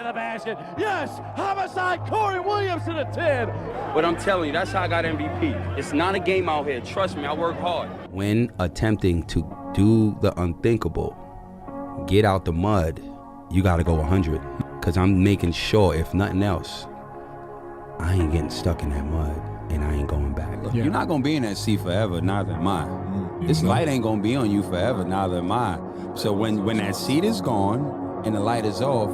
the basket. Yes, Homicide, Corey Williams to the 10. But I'm telling you, that's how I got MVP. It's not a game out here. Trust me, I work hard. When attempting to do the unthinkable, get out the mud, you gotta go 100. Cause I'm making sure, if nothing else, I ain't getting stuck in that mud and I ain't going back. You're not gonna be in that seat forever, neither am I. This light ain't gonna be on you forever, neither am I. So when that seat is gone and the light is off,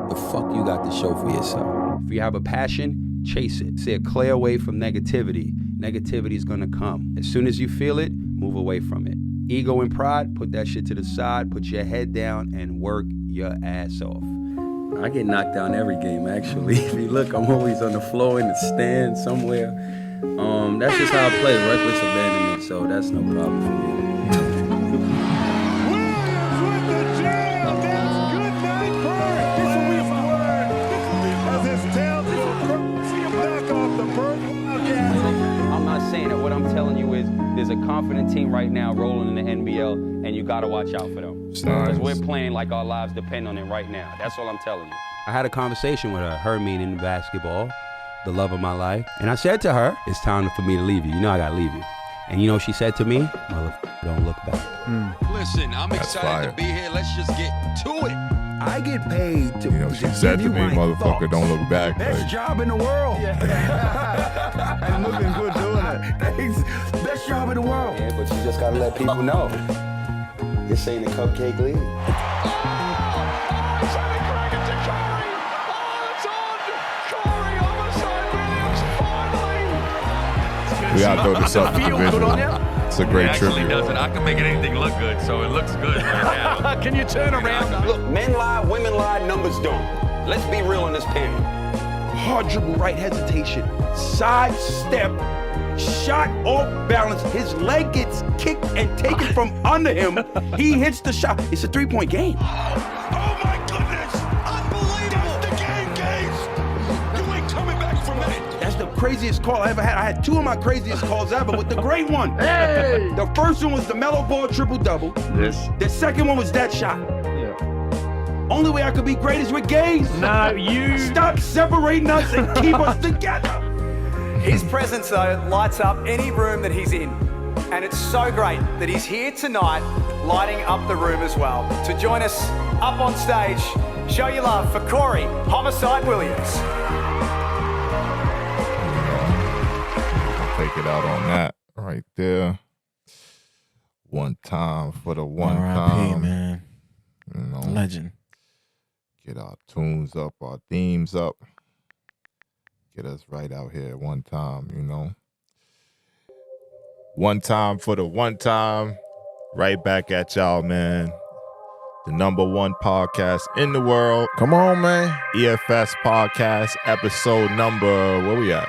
the fuck you got to show for yourself? If you have a passion, chase it. Stay clear away from negativity. Negativity is gonna come. As soon as you feel it, move away from it. Ego and pride, put that shit to the side, put your head down and work your ass off. I get knocked down every game, actually. If you look, I'm always on the floor in the stand somewhere. That's just how I play, reckless abandonment, so that's no problem for me. I'm not saying that. What I'm telling you is there's a confident team right now rolling in the NBL, and you gotta watch out for them. Because we're playing like our lives depend on it right now. That's all I'm telling you. I had a conversation with her meaning basketball, the love of my life. And I said to her, it's time for me to leave you. You know I gotta leave you. And you know what she said to me? Motherfucker, don't look back. Listen, I'm excited to be here. Let's just get to it. I get paid to, she said to me, motherfucker, don't look back. Best job in the world. I'm looking good doing it. Thanks. Best job in the world. Yeah, but you just gotta let people know. This ain't a cupcake league. We gotta throw this up to the visual. It's a great tribute. Doesn't. I can make anything look good, so it looks good right now. Can you turn around? Look, men lie, women lie, numbers don't. Let's be real on this panel. Hard dribble, right hesitation, side step, shot off balance. His leg gets kicked and taken from under him. He hits the shot. It's a three-point game. Oh my goodness! Unbelievable! The game gaze! You ain't coming back from that. That's the craziest call I ever had. I had two of my craziest calls ever with the great one. Hey! The first one was the Melo Ball triple-double. Yes. The second one was that shot. Only way I could be great is with gays. No, you... Stop separating us and keep us together. His presence, though, lights up any room that he's in. And it's so great that he's here tonight, lighting up the room as well. To join us up on stage, show your love for Corey Homicide Williams. Take it out on that right there. One time for the one time. Man. You know, Legend. get our tunes up, our themes up. Get us right out here one time, you know. One time for the one time. Right back at y'all, man. The #1 podcast in the world. Come on, man. EFS podcast, episode number, where we at?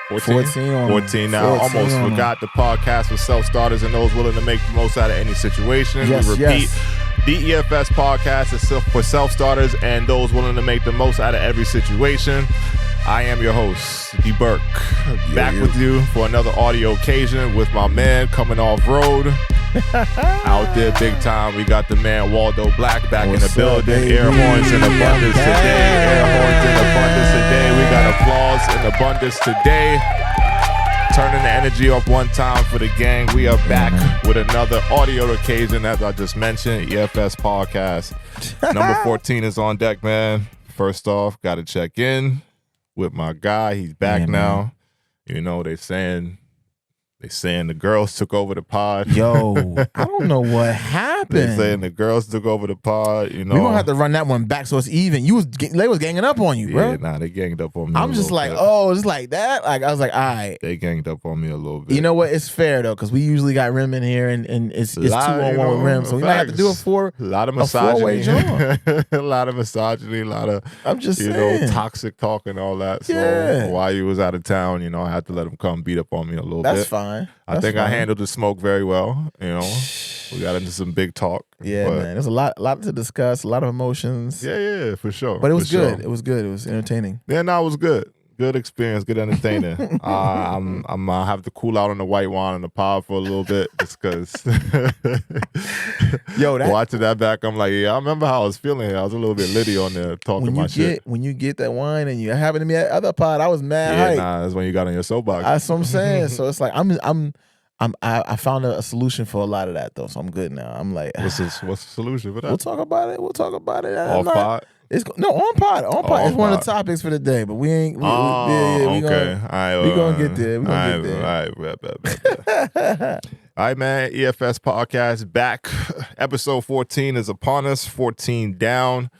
14 now. 14 Almost on forgot the podcast for self-starters and those willing to make the most out of any situation. Yes, we repeat, yes. the EFS podcast is for self-starters and those willing to make the most out of every situation. I am your host, D Burke, back with you for another audio occasion with my man coming off road. Out there big time. We got the man Waldo Black back in the building. Air horns in abundance today. Air horns in abundance today. We got applause in abundance today. Turning the energy up one time for the gang. We are back with another audio occasion, as I just mentioned, EFS podcast. Number 14 is on deck, man. First off, got to check in with my guy. He's back now. You know, they saying the girls took over the pod. Yo, I don't know what happened. They saying the girls took over the pod. You know, we gonna have to run that one back so it's even. They was ganging up on you, bro. Yeah, nah, they ganged up on me. I'm just like, oh, just like that. Like I was like, all right. They ganged up on me a little bit. You know what? It's fair though, because we usually got Rim in here, and it's 2-on-1 with Rim, so we might have to do it for a lot of misogyny, a a lot of misogyny, a lot of toxic talk and all that. So while you was out of town, you know, I had to let them come beat up on me a little bit. That's fine. I think I handled the smoke very well. You know, we got into some big talk. Yeah, man. There's a lot to discuss, a lot of emotions. Yeah, for sure. But it was good. It was good. It was entertaining. Yeah, no, it was good. good experience, good entertaining. I'm gonna have to cool out on the white wine and the pod for a little bit just because. Watching that back, I'm like, yeah, I remember how I was feeling here. I was a little bit litty on there talking my shit. When you get that wine and you happen to be at other pod, I was mad hype. That's when you got on your soapbox. That's what I'm saying. So it's like I found a solution for a lot of that though, so I'm good now. I'm like, what's the solution for that? We'll talk about it. Off pod? On pod. On pod is one of the topics for the day, but we ain't. We okay. We gonna get there. We gonna get there. All right. All right, man. EFS podcast back. Episode 14 is upon us. 14 down.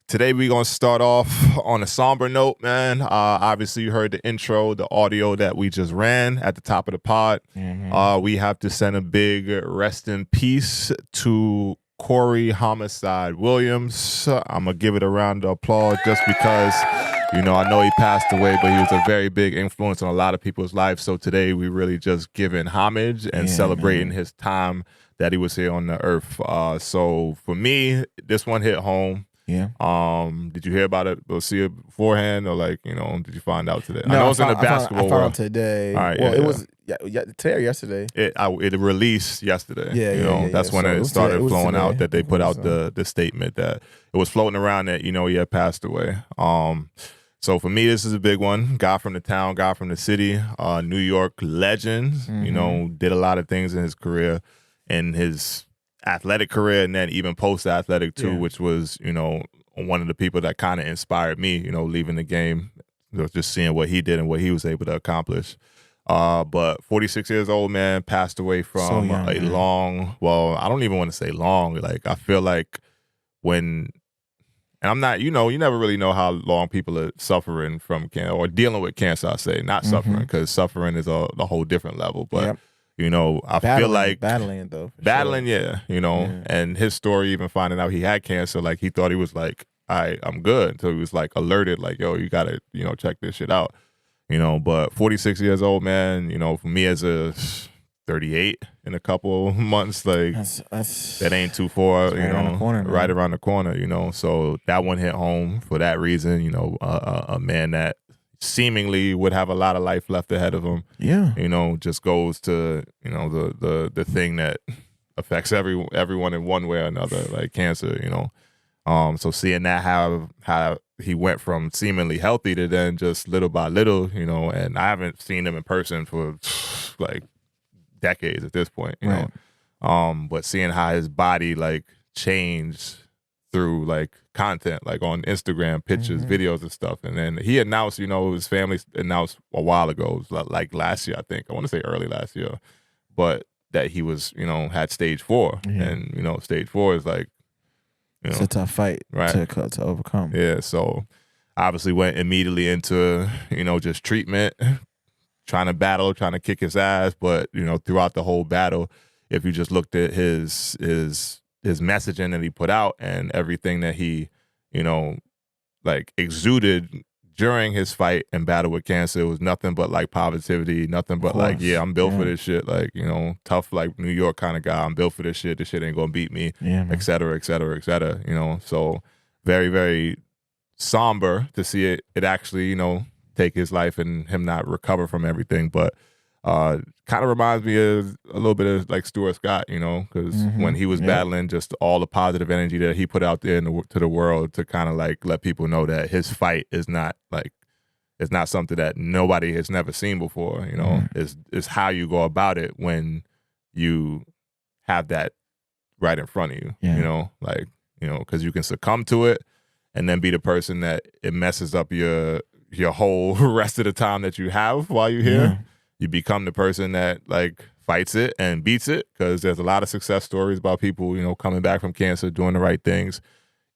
Today we're gonna start off on a somber note, man. Obviously, you heard the intro, the audio that we just ran at the top of the pod. Mm-hmm. We have to send a big rest in peace to Corey Homicide Williams. I'm gonna give it a round of applause just because, I know he passed away, but he was a very big influence on a lot of people's lives. So today we really just giving homage and celebrating his time that he was here on the earth. So for me, this one hit home. Yeah. Did you hear about it or see it beforehand, or did you find out today? No, I know it was in the basketball I found out today. All right, well, it was today or yesterday. It released yesterday. That's when it started flowing out that they put out the statement that it was floating around that he had passed away. So for me, this is a big one. Guy from the town, guy from the city, New York legend. Mm-hmm. Did a lot of things in his career, in his athletic career, and then even post-athletic too, which was, one of the people that kind of inspired me, leaving the game, just seeing what he did and what he was able to accomplish. But 46 years old, man, passed away from long, well, I don't even want to say long. Like, I feel like and I'm not, you never really know how long people are suffering from cancer or dealing with cancer, I say, not suffering, because suffering is a whole different level. But I feel like battling it though. And his story, even finding out he had cancer, like he thought he was like, I'm good. So he was like alerted, like, yo, you gotta, check this shit out. But 46 years old, man, for me as a 38 in a couple months, like that ain't too far, right around the corner, So that one hit home for that reason, a man that seemingly would have a lot of life left ahead of him. Yeah. Just goes to, the thing that affects everyone in one way or another, like cancer, So seeing that how he went from seemingly healthy to then just little by little, and I haven't seen him in person for like decades at this point, you know. But seeing how his body like changed through like content, like on Instagram, pictures, videos and stuff. And then he announced, his family announced a while ago, it was like last year, I think. I want to say early last year, but that he was, had stage 4. And, stage 4 is like, it's a tough fight to overcome. Yeah, so obviously went immediately into, just treatment, trying to kick his ass. But, throughout the whole battle, if you just looked at his messaging that he put out and everything that he, like exuded during his fight and battle with cancer, it was nothing but like positivity, nothing but like, yeah, I'm built for this shit. Like, tough, like New York kind of guy. I'm built for this shit. This shit ain't gonna beat me, et cetera, et cetera, et cetera, So very, very somber to see it actually, take his life and him not recover from everything. But kind of reminds me of a little bit of like Stuart Scott, because when he was battling, just all the positive energy that he put out there to the world to kind of like let people know that his fight is not like, it's not something that nobody has never seen before, It's how you go about it when you have that right in front of you, because you can succumb to it and then be the person that it messes up your whole rest of the time that you have while you're here. You become the person that like fights it and beats it, because there's a lot of success stories about people, coming back from cancer, doing the right things,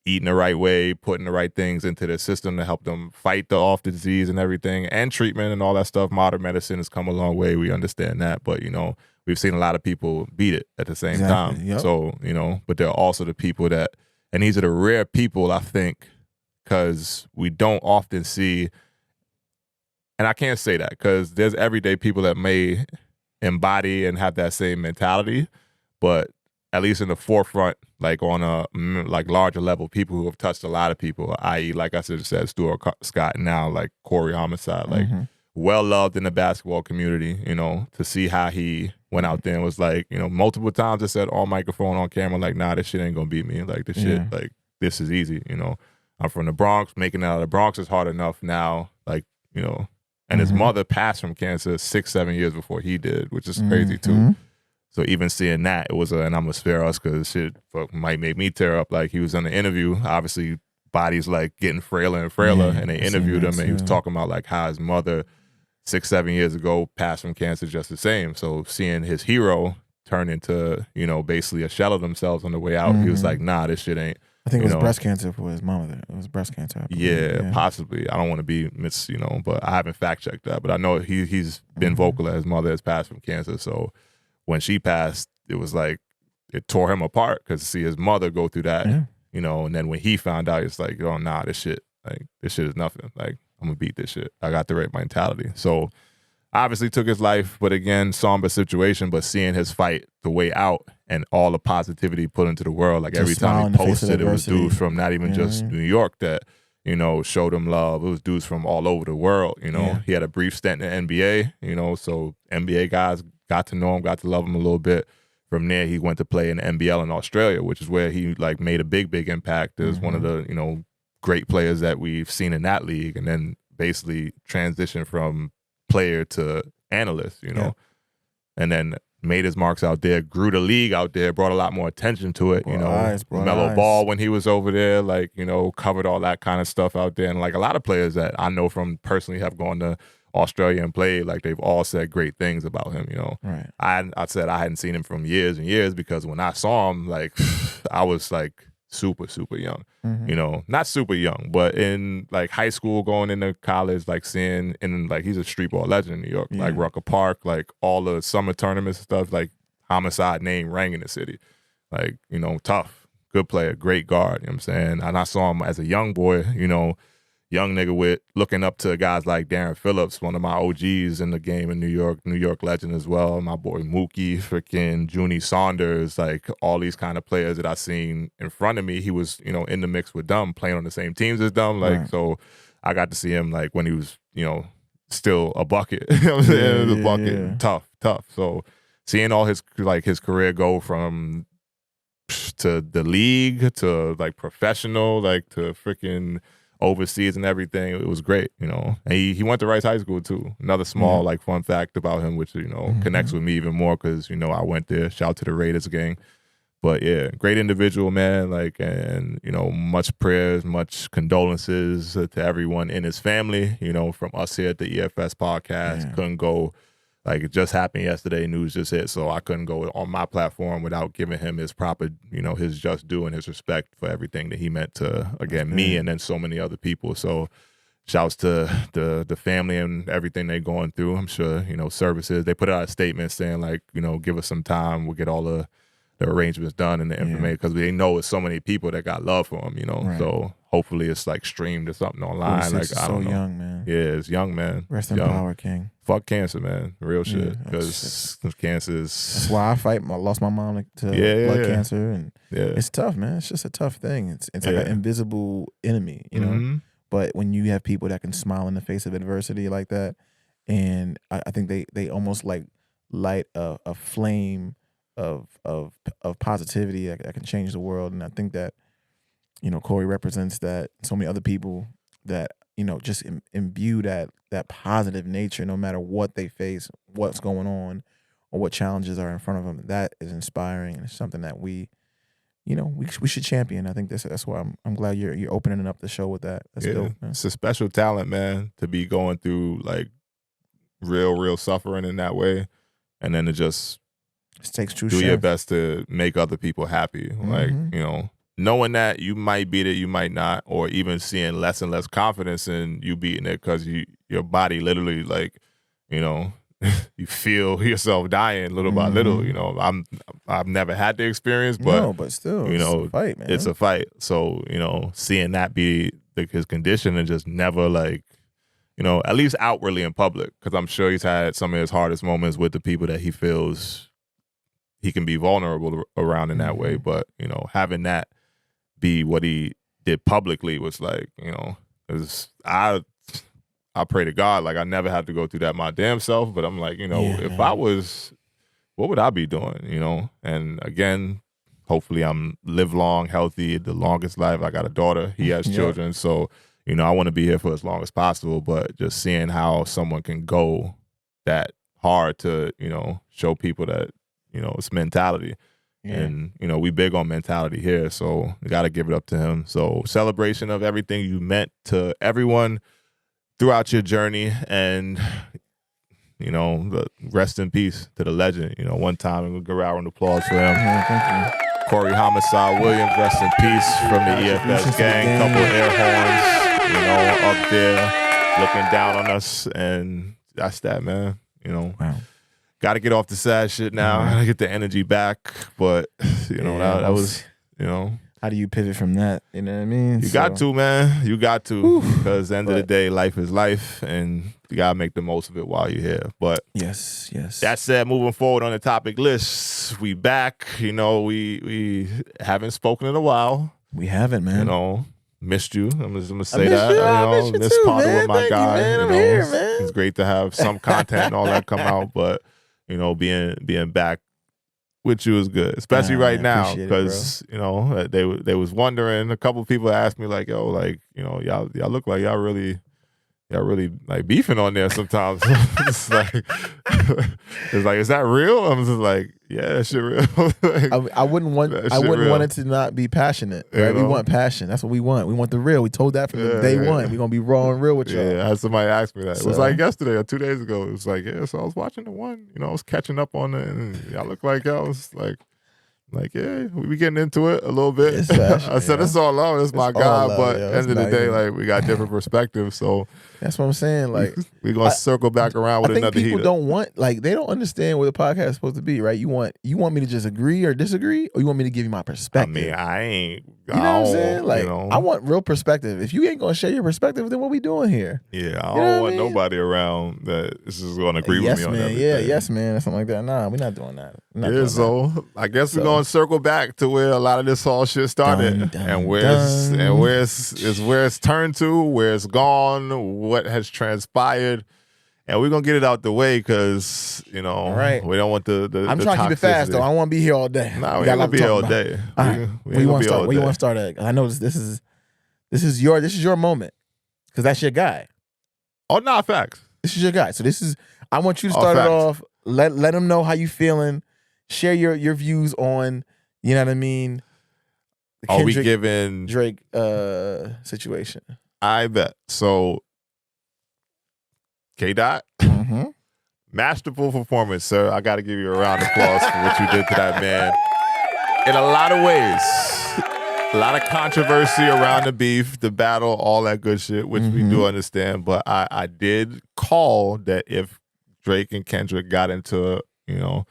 eating the right way, putting the right things into their system to help them fight off the disease and everything, and treatment and all that stuff. Modern medicine has come a long way. We understand that. But, we've seen a lot of people beat it at the same time. Yep. So, but there are also the people that, and these are the rare people, I think, because we don't often see. And I can't say that because there's everyday people that may embody and have that same mentality, but at least in the forefront, like on a like larger level, people who have touched a lot of people, i.e., like I said, Stuart Scott, now like Corey Homicide, like well loved in the basketball community. You know, to see how he went out there and was like, you know, multiple times I said on microphone, on camera, like, nah, this shit ain't gonna beat me. Like this shit, like this is easy. You know, I'm from the Bronx. Making it out of the Bronx is hard enough now. Like, you know, and his mother passed from cancer 6-7 years before he did, which is crazy too. So even seeing that, it was and I'm gonna spare us because shit might make me tear up. Like he was in the interview, obviously body's like getting frailer and frailer, and they interviewed him and he was talking about like how his mother 6-7 years ago passed from cancer just the same. So seeing his hero turn into, you know, basically a shell of themselves on the way out, he was like, nah, this shit ain't. I think it was breast cancer for his mama. It was breast cancer. Yeah, possibly. I don't want to be you know, but I haven't fact checked that. But I know he's been vocal that his mother has passed from cancer. So when she passed, it was like it tore him apart because to see his mother go through that, you know, and then when he found out, it's like, oh, nah, this shit is nothing. Like, I'm gonna beat this shit. I got the right mentality. So obviously took his life, but again, somber situation, but seeing his fight the way out and all the positivity put into the world, like every time he posted, it was dudes from not even just New York that, you know, showed him love. It was dudes from all over the world, you know. He had a brief stint in the NBA, you know, so NBA guys got to know him, got to love him a little bit. From there, he went to play in the NBL in Australia, which is where he like made a big impact as one of the, you know, great players that we've seen in that league, and then basically transitioned from player to analyst, you know, and then made his marks out there, grew the league out there, brought a lot more attention to it, you know. Mellow Ball when he was over there, like, you know, covered all that kind of stuff out there. And like a lot of players that I know from personally have gone to Australia and played, like they've all said great things about him, you know. I said I hadn't seen him from years and years because when I saw him, like I was like super young, you know, not super young, but in like high school going into college, like seeing, and like he's a street ball legend in New York, like Rucker Park, like all the summer tournaments and stuff, like Homicide name rang in the city, like, you know, tough, good player, great guard, you know what I'm saying? And I saw him as a young boy, you know, young nigga with looking up to guys like Darren Phillips, one of my OGs in the game in New York legend as well. My boy Mookie, freaking Junie Saunders, like all these kind of players that I seen in front of me. He was, you know, in the mix with them, playing on the same teams as them. Like, so I got to see him like when he was, you know, still a bucket. You know what I'm saying? It was a bucket. Tough. So seeing all his career go from to the league to like professional, like to freaking overseas and everything, it was great, you know. And he went to Rice High School too. Another small like fun fact about him, which, you know, connects with me even more because, you know, I went there. Shout out to the Raiders gang. But yeah, great individual, man. Like, and, you know, much prayers, much condolences to everyone in his family, you know, from us here at the EFS podcast. Couldn't go, like, it just happened yesterday, news just hit, so I couldn't go on my platform without giving him his proper, you know, his just due and his respect for everything that he meant to, again, me and then so many other people. So shouts to the family and everything they're going through. I'm sure, you know, services, they put out a statement saying, like, you know, give us some time, we'll get all the arrangements done and the information, because they know it's so many people that got love for him, you know. So hopefully it's like streamed or something online. Like, I don't know. Young, man. Yeah, it's young, man. Rest in power, King. Fuck cancer, man. Real shit. Because cancer is. That's why I fight. I lost my mom to blood cancer, and it's tough, man. It's just a tough thing. It's like an invisible enemy, you know. But when you have people that can smile in the face of adversity like that, and I think they almost like light a flame of positivity that can change the world. And I think that, you know, Corey represents that. So many other people that, you know, just imbue that positive nature no matter what they face, what's going on, or what challenges are in front of them. That is inspiring, and it's something that we should champion. I think that's why I'm glad you're opening up the show with that. That's dope, man. It's a special talent, man, to be going through like real suffering in that way, and then to just takes true do your best to make other people happy. Like, you know, knowing that you might beat it, you might not, or even seeing less and less confidence in you beating it because your body literally, like, you know, you feel yourself dying little by little. You know, I've never had the experience, but still, you know, it's a fight, man. It's a fight. So, you know, seeing that be his condition and just never, like, you know, at least outwardly in public, because I'm sure he's had some of his hardest moments with the people that he feels he can be vulnerable around in that way. But, you know, having that be what he did publicly was like, you know, because I pray to God, like I never had to go through that my damn self. But I'm like, you know, if I was, what would I be doing, you know? And again, hopefully I'm live long, healthy, the longest life. I got a daughter. He has children. So, you know, I want to be here for as long as possible. But just seeing how someone can go that hard to, you know, show people that, you know, it's mentality. Yeah. And, you know, we big on mentality here. So we got to give it up to him. So celebration of everything you meant to everyone throughout your journey. And, you know, rest in peace to the legend. You know, one time, and we'll give a round of applause for him. Thank you. Corey Homicide Williams, rest in peace from the EFS gang. Couple of air horns, you know, up there looking down on us. And that's that, man. You know, got to get off the sad shit now. Got to get the energy back. But, you know, that was, you know. How do you pivot from that? You know what I mean? You got to, man. You got to. Because at the end of the day, life is life. And you got to make the most of it while you're here. But yes. That said, moving forward on the topic list, we back. You know, we haven't spoken in a while. We haven't, man. You know, missed you. I'm just gonna say that. You know, miss part of my guy. You, man. You I'm know, here, man. It's great to have some content and all that come out, but you know, being back with you is good, especially right now because you know they was wondering. A couple of people asked me like, "Yo, like you know, y'all look like y'all really like beefing on there sometimes." It's like, is that real? I'm just like, yeah, that shit real. Like, I wouldn't want it to not be passionate. Right? You know? We want passion. That's what we want. We want the real. We told that from day one. We're gonna be raw and real with y'all. Yeah, I had somebody ask me that. It was like yesterday or 2 days ago. It was like, yeah, so I was watching the one, you know, I was catching up on it, and y'all look like y'all was like, yeah, we be getting into it a little bit. I said, it's all love. It's my guy. But at the end of the day, like, we got different perspectives. So that's what I'm saying. Like, we're going to circle back around with another heater. People don't want, like, they don't understand what the podcast is supposed to be, right? You want me to just agree or disagree, or you want me to give you my perspective? I mean, I ain't. You know what I'm saying? Like, you know, I want real perspective. If you ain't going to share your perspective, then what we doing here? Yeah, I don't want nobody around that is just going to agree with me on everything. Yeah, yes, man, or something like that. Nah, we're not doing that. So I guess we're going to circle back to where a lot of this whole shit started, and where it's turned to, where it's gone, what has transpired, and we're gonna get it out the way because you know we don't want the. I'm trying to keep it fast though. I don't want to be here all day. Nah, we ain't gonna be here all day. Where you want to start at? I know this is your moment because that's your guy. Oh, nah, facts. This is your guy. So I want you to start it off. Let them know how you feeling. Share your views on, you know what I mean, the Kendrick, are we giving Drake situation? I bet. So K-Dot, masterful performance, sir. I got to give you a round of applause for what you did to that man. In a lot of ways, a lot of controversy around the beef, the battle, all that good shit, which we do understand. But I did call that if Drake and Kendrick got into, you know,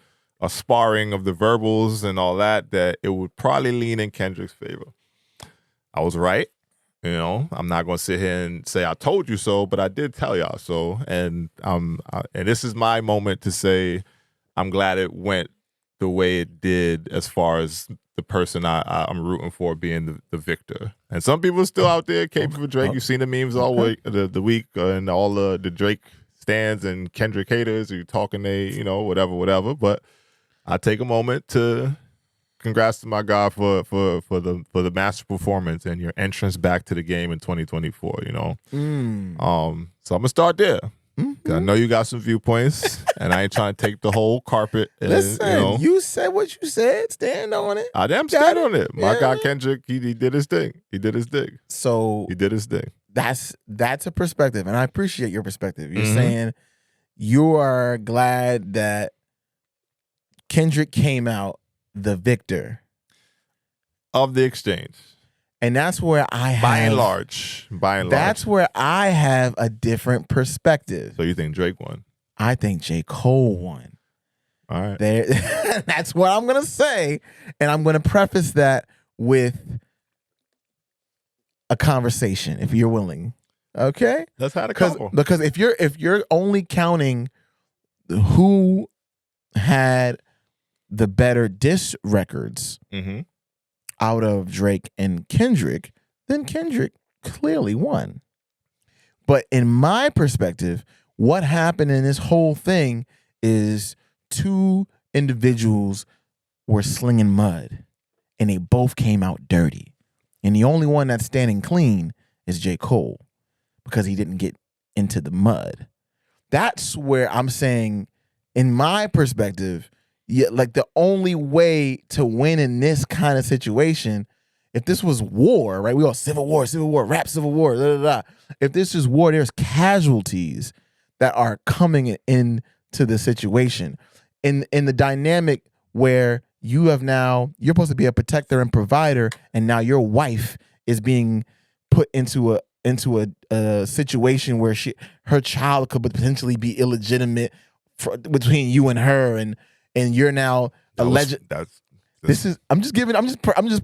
a sparring of the verbals and all that it would probably lean in Kendrick's favor. I was right. You know, I'm not going to sit here and say I told you so, but I did tell y'all so. And and this is my moment to say I'm glad it went the way it did as far as the person I'm rooting for being the victor. And some people are still out there caping for Drake. You've seen the memes all week, the week, and all the Drake stands and Kendrick haters who talking you know, whatever. But I take a moment to congrats to my guy for the master performance and your entrance back to the game in 2024. You know, so I'm gonna start there. I know you got some viewpoints, and I ain't trying to take the whole carpet. Listen, you said what you said. Stand on it. I damn stand on it. My guy Kendrick, he did his thing. So he did his thing. That's a perspective, and I appreciate your perspective. You're saying you are glad that Kendrick came out the victor of the exchange. And that's where I have... By and large. That's where I have a different perspective. So you think Drake won? I think J. Cole won. All right. That's what I'm going to say. And I'm going to preface that with a conversation, if you're willing. Okay? Let's have a couple. Because if you're only counting who had the better diss records out of Drake and Kendrick, then Kendrick clearly won. But in my perspective, what happened in this whole thing is two individuals were slinging mud, and they both came out dirty. And the only one that's standing clean is J. Cole, because he didn't get into the mud. That's where I'm saying, in my perspective, like the only way to win in this kind of situation, if this was war, right? We all civil war, rap civil war, blah, blah, blah. If this is war, there's casualties that are coming into the situation. In the dynamic where you're supposed to be a protector and provider, and now your wife is being put into a situation where her child could potentially be illegitimate between you and her, and you're now alleged. I'm just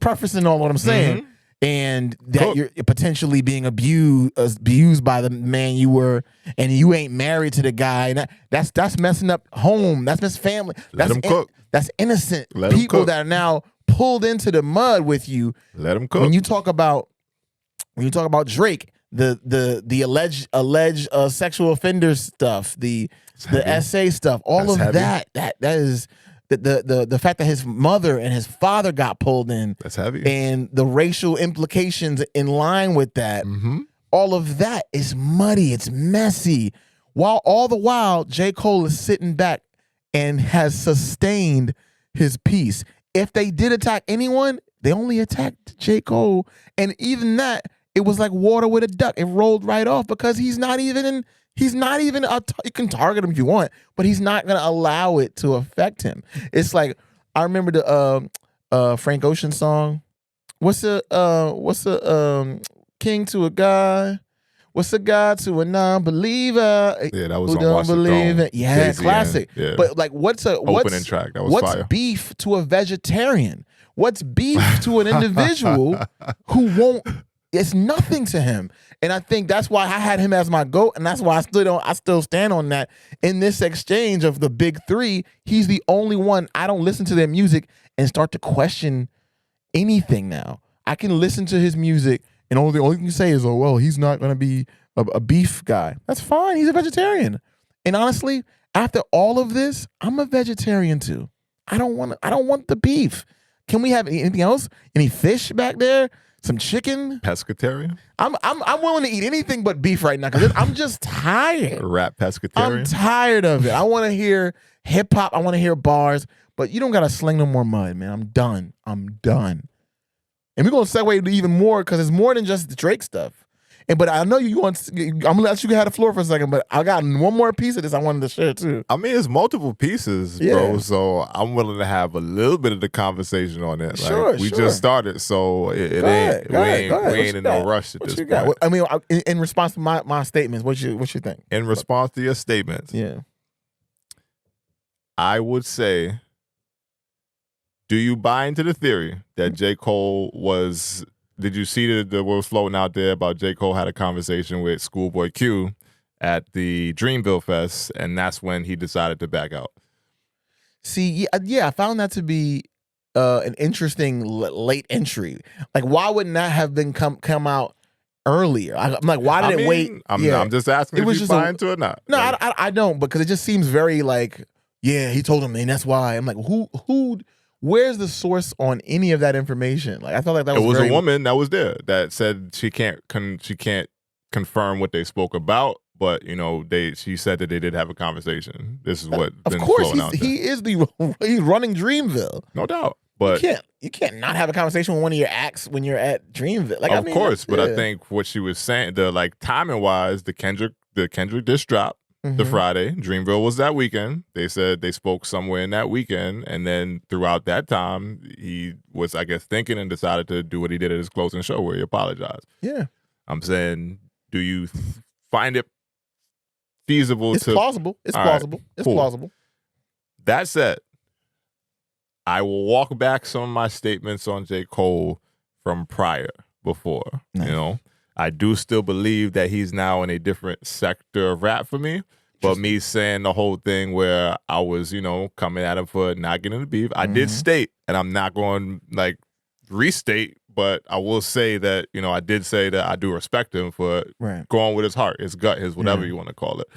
prefacing all what I'm saying, and that you're potentially being abused by the man you were, and you ain't married to the guy, and that's messing up home. That's messing family. Let him cook. That's innocent people that are now pulled into the mud with you. Let him cook. When you talk about Drake, the alleged sexual offender stuff, the essay stuff, all of that is the fact that his mother and his father got pulled in. That's heavy. And the racial implications in line with that. All of that is muddy. It's messy. All the while, J. Cole is sitting back and has sustained his peace. If they did attack anyone, they only attacked J. Cole. And even that, it was like water with a duck. It rolled right off because you can target him if you want, but he's not going to allow it to affect him. It's like, I remember the Frank Ocean song. What's the king to a guy? What's a God to a non-believer? Yeah, that was who on don't Watch the believe Throne. it. Yeah, classic. Yeah. But like, what's opening track? That was fire. What's beef to a vegetarian? What's beef to an individual who won't? It's nothing to him. And I think that's why I had him as my GOAT, and that's why I still stand on that. In this exchange of the big three, he's the only one I don't listen to their music and start to question anything now. I can listen to his music, and the only thing you say is, oh, well, he's not going to be a beef guy. That's fine. He's a vegetarian. And honestly, after all of this, I'm a vegetarian too. I don't want the beef. Can we have anything else? Any fish back there? Some chicken? Pescatarian? I'm willing to eat anything but beef right now because I'm just tired. Rap pescatarian? I'm tired of it. I want to hear hip hop. I want to hear bars. But you don't got to sling no more mud, man. I'm done. And we're going to segue to even more because it's more than just the Drake stuff. But I know I'm going to let you have the floor for a second, but I got one more piece of this I wanted to share too. I mean, it's multiple pieces, bro, so I'm willing to have a little bit of the conversation on it. Sure, we just started, so we ain't in no rush at this point. I mean, in response to my statements, what you think? In response to your statements, yeah, I would say, do you buy into the theory that J. Cole was... Did you see the what was floating out there about J. Cole had a conversation with Schoolboy Q at the Dreamville Fest, and that's when he decided to back out? See, yeah, I found that to be an interesting late entry. Like, why wouldn't that have been come out earlier? I'm like, why did it wait? I'm just asking if you buy into it or not. No, I don't, because it just seems very like, yeah, he told him, and that's why. I'm like, who? Where's the source on any of that information? Like, I felt like that was a woman that was there that said she can't confirm what they spoke about, but she said that they did have a conversation. This is what of course he's running Dreamville, no doubt. But you can't not have a conversation with one of your acts when you're at Dreamville. Like, of course, but I think what she was saying, timing wise, the Kendrick diss drop. The Friday, Dreamville was that weekend. They said they spoke somewhere in that weekend, and then throughout that time, he was, I guess, thinking and decided to do what he did at his closing show where he apologized. Yeah. I'm saying, do you find it feasible It's plausible. It's plausible. It's plausible. That said, I will walk back some of my statements on J. Cole from before. Nice. I do still believe that he's now in a different sector of rap for me. But me saying the whole thing where I was, coming at him for not getting the beef, I did state, and I'm not going like restate, but I will say that, I did say that I do respect him for going with his heart, his gut, his whatever you want to call it.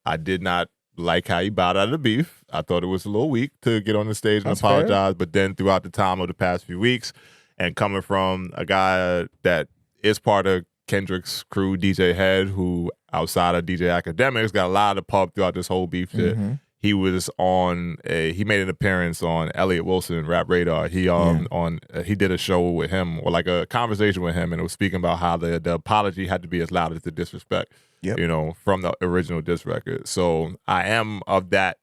I did not like how he bowed out of the beef. I thought it was a little weak to get on the stage and apologize. Fair. But then throughout the time of the past few weeks, and coming from a guy that is part of Kendrick's crew, DJ Head, who outside of DJ Academics got a lot of the pub throughout this whole beef shit. He was he made an appearance on Elliot Wilson Rap Radar. He he did a show with him, or like a conversation with him, and it was speaking about how the apology had to be as loud as the disrespect. From the original diss record. So I am of that,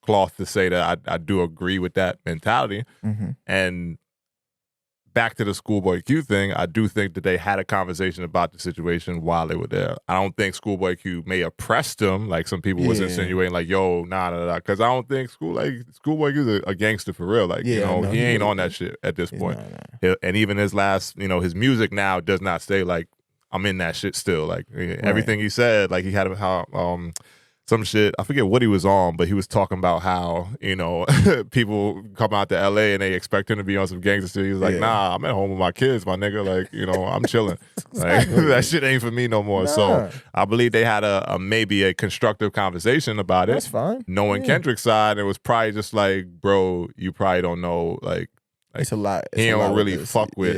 cloth to say that I do agree with that mentality. And back to the Schoolboy Q thing, I do think that they had a conversation about the situation while they were there. I don't think Schoolboy Q may have pressed him, like some people was insinuating, like, yo, nah. Because I don't think Schoolboy Q's a gangster for real. Like, he ain't on that shit at this point. And even his last, his music now does not stay like, I'm in that shit still. Like, everything he said, like, he had some shit, I forget what he was on, but he was talking about how, people come out to LA and they expect him to be on some gangster shit. He was like, nah, I'm at home with my kids, my nigga. Like, I'm chilling. Like, that shit ain't for me no more. So I believe they had maybe a constructive conversation about it. That's fine. Knowing Kendrick's side, it was probably just like, bro, you probably don't know, like it's a lot. He don't really fuck with,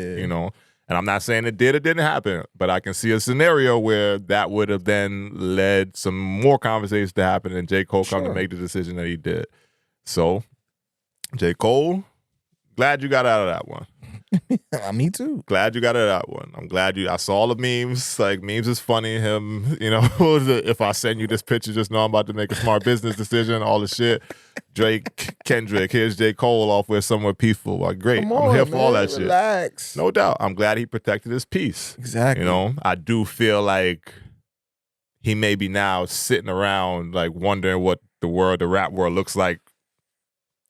And I'm not saying it did or didn't happen, but I can see a scenario where that would have then led some more conversations to happen and J. Cole come to make the decision that he did. So, J. Cole, glad you got out of that one. Me too. Glad you got out of that one. I'm glad I saw the memes. Like, memes is funny. Him, if I send you this picture, just know I'm about to make a smart business decision, all the shit. Drake, Kendrick, here's J. Cole off with Somewhere Peaceful. Like, great. I'm here for all that shit. Relax. No doubt. I'm glad he protected his peace. Exactly. I do feel like he may be now sitting around, like, wondering what the rap world looks like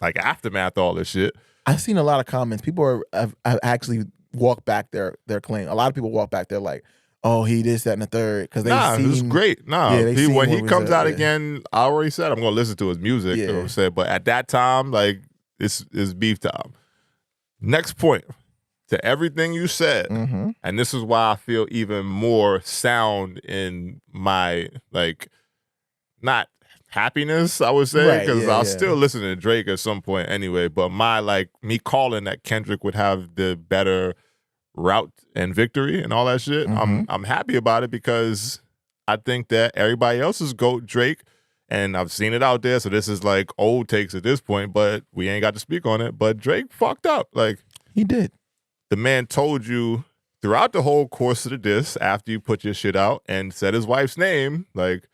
aftermath all this shit. I've seen a lot of comments. People have actually walked back their claim. A lot of people walk back there like, oh, he this, that, and the third. Because it was great. When he comes out again, I already said I'm going to listen to his music. You know what I'm saying? But at that time, like, it's beef time. Next point. To everything you said, and this is why I feel even more sound in my, like, not happiness, I would say, because I'll still listen to Drake at some point anyway, but me calling that Kendrick would have the better route and victory and all that shit, I'm happy about it because I think that everybody else is GOAT Drake, and I've seen it out there, so this is like old takes at this point, but we ain't got to speak on it, but Drake fucked up. Like, he did. The man told you throughout the whole course of the diss, after you put your shit out and said his wife's name, like,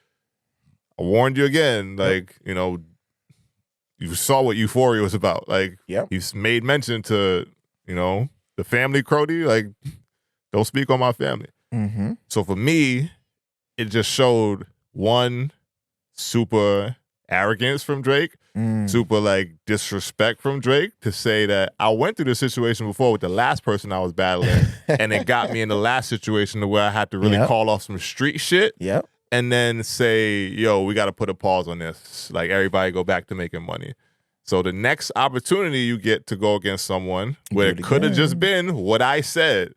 I warned you again, like, you saw what Euphoria was about. Like, you made mention to, the family crony, like, don't speak on my family. So for me, it just showed one, super arrogance from Drake, super, like, disrespect from Drake to say that I went through this situation before with the last person I was battling, and it got me in the last situation to where I had to really call off some street shit. And then say, yo, we got to put a pause on this. Like, everybody go back to making money. So the next opportunity you get to go against someone where it could have just been what I said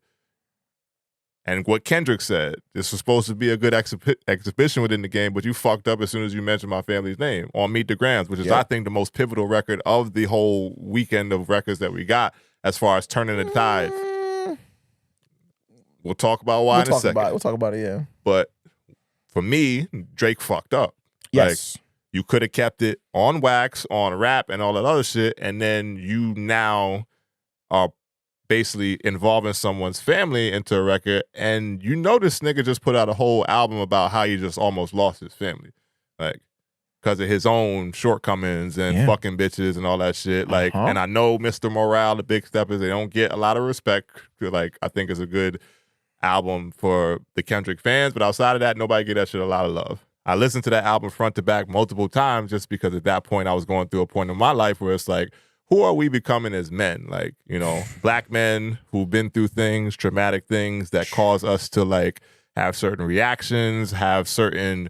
and what Kendrick said. This was supposed to be a good exhibition within the game, but you fucked up as soon as you mentioned my family's name on Meet the Grams, which is, I think, the most pivotal record of the whole weekend of records that we got as far as turning the tide. We'll talk about why in a second. We'll talk about it, yeah. But for me, Drake fucked up. Yes. Like, you could have kept it on wax, on rap, and all that other shit, and then you now are basically involving someone's family into a record, and this nigga just put out a whole album about how he just almost lost his family. Like, because of his own shortcomings and fucking bitches and all that shit. Like, and I know Mr. Morale, the Big Steppers, they don't get a lot of respect. Like, I think it's a good album for the Kendrick fans, but outside of that, nobody get that shit a lot of love. I listened to that album front to back multiple times just because at that point I was going through a point in my life where it's like, who are we becoming as men? Like, black men who've been through things, traumatic things that cause us to, like, have certain reactions, have certain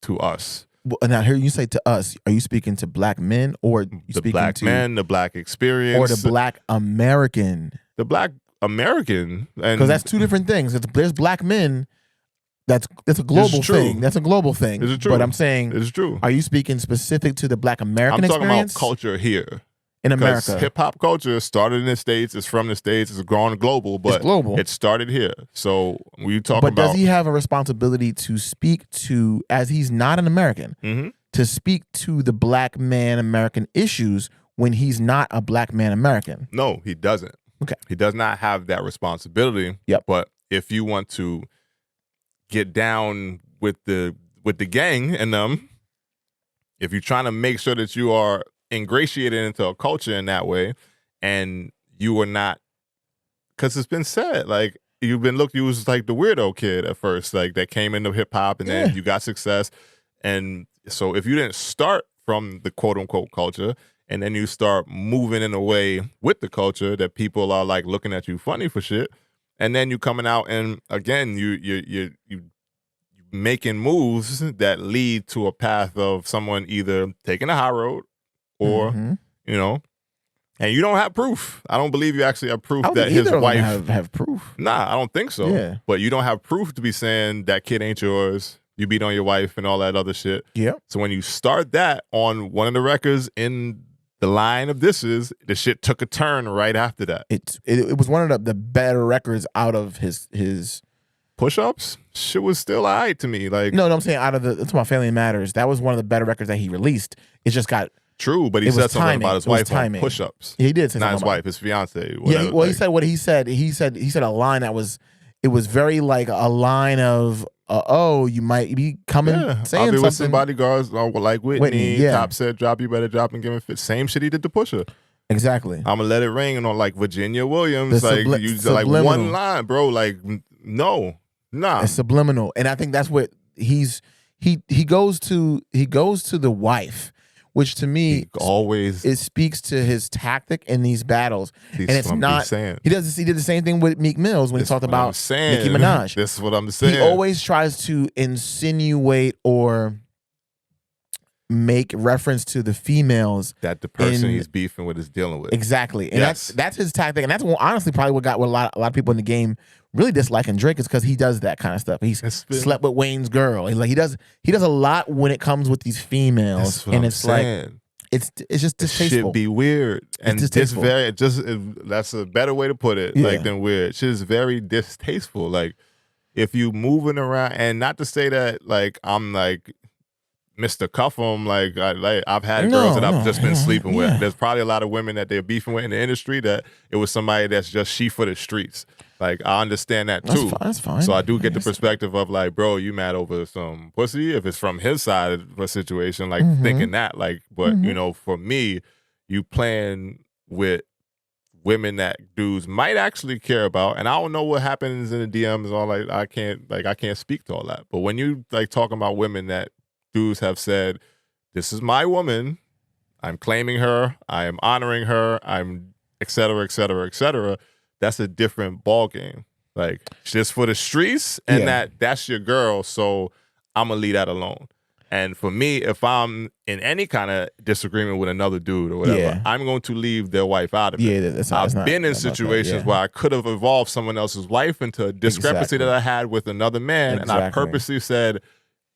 to us. Well, now, here you say to us, are you speaking to black men or you The speaking black to men, the black experience, or the black American? The black American, and because that's two different things. There's black men. That's a global thing. That's a global thing. Is it true? But I'm saying, it's true. Are you speaking specific to the black American I'm talking experience? about culture here. In America. Hip hop culture started in the States, it's from the States, it's gone global, but it's global. It started here. So we talk but about. Does he have a responsibility to speak to, as he's not an American, to speak to the black man American issues when he's not a black man American? No, he doesn't. Okay. He does not have that responsibility. Yep. But if you want to get down with the gang and them, if you're trying to make sure that you are ingratiated into a culture in that way, and you are not, because it's been said, like you was like the weirdo kid at first, like that came into hip hop, and then you got success, and so if you didn't start from the quote unquote culture, and then you start moving in a way with the culture that people are like looking at you funny for shit, and then you coming out and again you making moves that lead to a path of someone either taking a high road or you know, and you don't have proof. I don't believe you actually have proof that his wife have proof. Nah, I don't think so. Yeah. But you don't have proof to be saying that kid ain't yours. You beat on your wife and all that other shit. Yeah. So when you start that on one of the records in the line of disses, the shit took a turn right after that. It was one of the better records out of his push-ups. Shit was still all right to me. Like no, I'm saying out of it's my Family Matters. That was one of the better records that he released. It just got true, but he said something about his wife on push-ups. He did say not something his about wife, his fiance. Whatever. Yeah, well, he said what he said. He said a line that was very like a line of you might be coming saying I'll be something. with some bodyguards like Whitney. Yeah. Top said drop, you better drop and give him fit. Same shit he did to Pusha. Exactly. I'm gonna let it ring, and on like Virginia Williams, like you like one line, bro. Like no, nah. It's subliminal, and I think that's what he goes to. He goes to the wife, which to me it speaks to his tactic in these battles, and it's not. He did the same thing with Meek Mills when he talked about Nicki Minaj. This is what I'm saying. He always tries to insinuate or make reference to the females that the person he's beefing with is dealing with. Exactly, and that's his tactic, and that's honestly probably what got a lot of people in the game really disliking Drake is because he does that kind of stuff. He's slept with Wayne's girl. He's like he does a lot when it comes with these females, and it's like it's just distasteful. It should be weird, and it's very that's a better way to put it, like than weird. Shit is very distasteful. Like if you moving around, and not to say that like I'm like Mr. Cuff'em, like I've had girls that I've just been sleeping with. There's probably a lot of women that they're beefing with in the industry that it was somebody that's just she for the streets. Like I understand that too. That's fine. So I do get the perspective of like, bro, you mad over some pussy if it's from his side of the situation, like thinking that, like, but you know, for me, you playing with women that dudes might actually care about, and I don't know what happens in the DMs and all. Like I can't speak to all that. But when you like talking about women that dudes have said, this is my woman, I'm claiming her, I am honoring her, I'm et cetera, et cetera, et cetera, that's a different ball game. Like just for the streets, and that's your girl, so I'm gonna leave that alone. And for me, if I'm in any kind of disagreement with another dude or whatever, I'm going to leave their wife out of it. I've been in situations where I could have involved someone else's wife into a discrepancy that I had with another man, and I purposely said,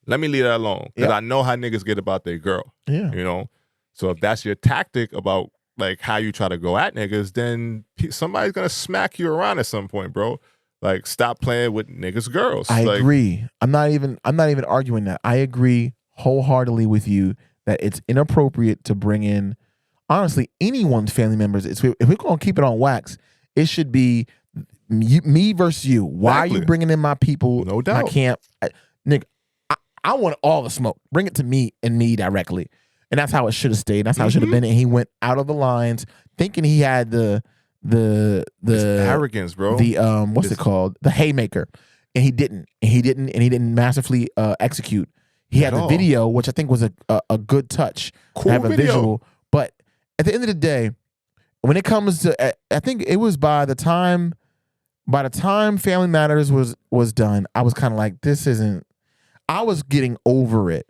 let me leave that alone, because I know how niggas get about their girl. Yeah. You know? So if that's your tactic about like how you try to go at niggas, then somebody's going to smack you around at some point, bro. Like stop playing with niggas' girls. I agree. I'm not even arguing that. I agree wholeheartely with you that it's inappropriate to bring in, honestly, anyone's family members. If we're going to keep it on wax, it should be me versus you. Why are you bringing in my people? No doubt. I can't. Nigga, I want all the smoke. Bring it to me and me directly. And that's how it should have stayed. That's how it should have been. And he went out of the lines thinking he had the arrogance, bro. The what's it called? The haymaker. And he didn't. And he didn't masterfully execute. He had the video, which I think was a good touch. Cool have a video. visual. But at the end of the day, when it comes to, I think it was by the time Family Matters was done, I was kind of like, this isn't. I was getting over it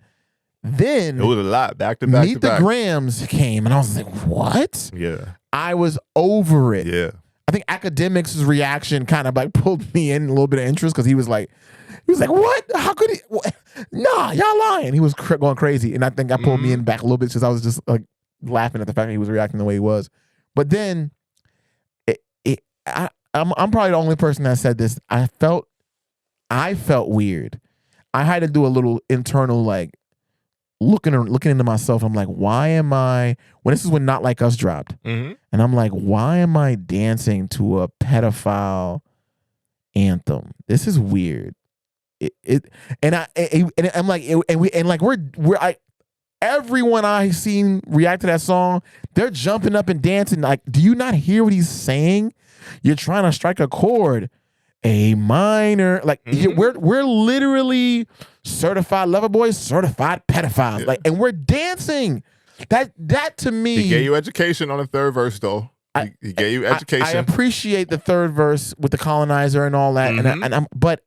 Then it was a lot back to back. Meet the Grams came, and I was like, what? Yeah. I was over it. Yeah. I think Academics' reaction kind of like pulled me in a little bit of interest because he was like, what? How could he? What? Nah, y'all lying. He was going crazy. And I think I pulled me in back a little bit because I was just like laughing at the fact that he was reacting the way he was. But then I'm probably the only person that said this. I felt weird. I had to do a little internal like looking into myself. I'm like, why am I, this is when Not Like Us dropped. And I'm like, why am I dancing to a pedophile anthem? This is weird. Everyone I seen react to that song, they're jumping up and dancing. Like, do you not hear what he's saying? You're trying to strike a chord, A minor. Like we're literally certified lover boys, certified pedophiles. Like, and we're dancing. That to me, he gave you education on the third verse, though. He gave you education. I appreciate the third verse with the colonizer and all that, but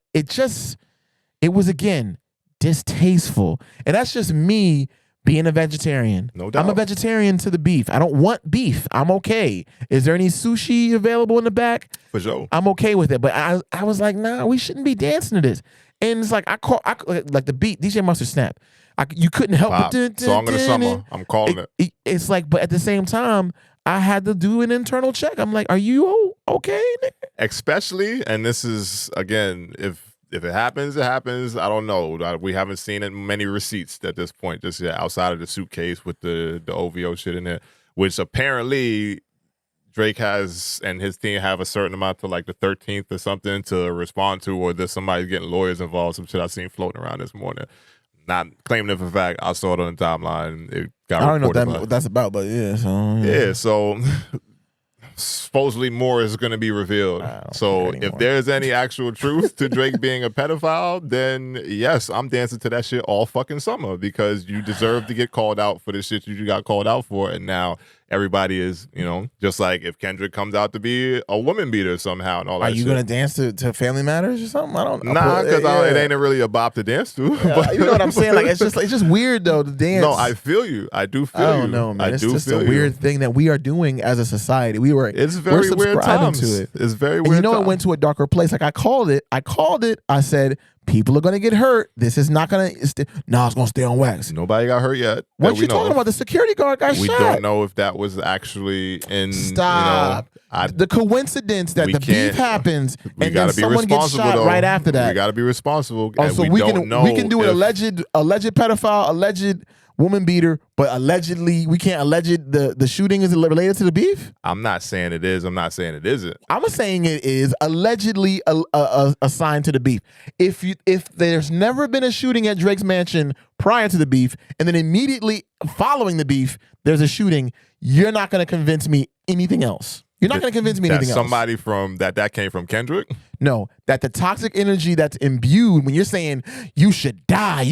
it was again distasteful, and that's just me being a vegetarian. No doubt. I'm a vegetarian to the beef. I don't want beef. I'm okay. Is there any sushi available in the back? For sure. I'm okay with it. But I was like, nah, we shouldn't be dancing to this. And it's like I like the beat, DJ Mustard Snap. You couldn't help but Song of the summer. I'm calling it. It's like, but at the same time, I had to do an internal check. I'm like, are you okay? Especially, and this is again, if it happens, it happens. I don't know. We haven't seen it many receipts at this point, just outside of the suitcase with the OVO shit in there, which apparently Drake has and his team have a certain amount to like the 13th or something to respond to, or there's somebody getting lawyers involved. Some shit I seen floating around this morning. Not claiming it for fact. I saw it on the timeline. It got I don't know what that's about, but yeah. So supposedly more is going to be revealed. So if there's any actual truth to Drake being a pedophile, then yes, I'm dancing to that shit all fucking summer because you deserve to get called out for the shit you got called out for. And now everybody is, just like if Kendrick comes out to be a woman beater somehow and all that shit. Are you going to dance to Family Matters or something? I don't know. Nah, because it ain't really a bop to dance to. But, you know what I'm saying? Like it's just weird though to dance. No, I feel you. I do feel you. I don't know, man. It's just a weird thing that we are doing as a society. It's very weird times. To it. It's very and weird. It went to a darker place. Like I called it. I said, people are gonna get hurt. This is not gonna. It's gonna stay on wax. Nobody got hurt yet. What you talking about? The security guard got shot. We don't know if that was actually in. Stop. The coincidence that the beef happens and then someone gets shot right after that. We got to be responsible. Oh, so we can do an alleged pedophile, alleged woman beater, but allegedly we can't allege the shooting is related to the beef. I'm not saying it is. I'm not saying it isn't. I'm saying it is allegedly assigned to the beef. If there's never been a shooting at Drake's mansion prior to the beef, and then immediately following the beef there's a shooting, you're not going to convince me anything else. You're not going to convince me anything else. Somebody from that came from Kendrick? No, that the toxic energy that's imbued when you're saying you should die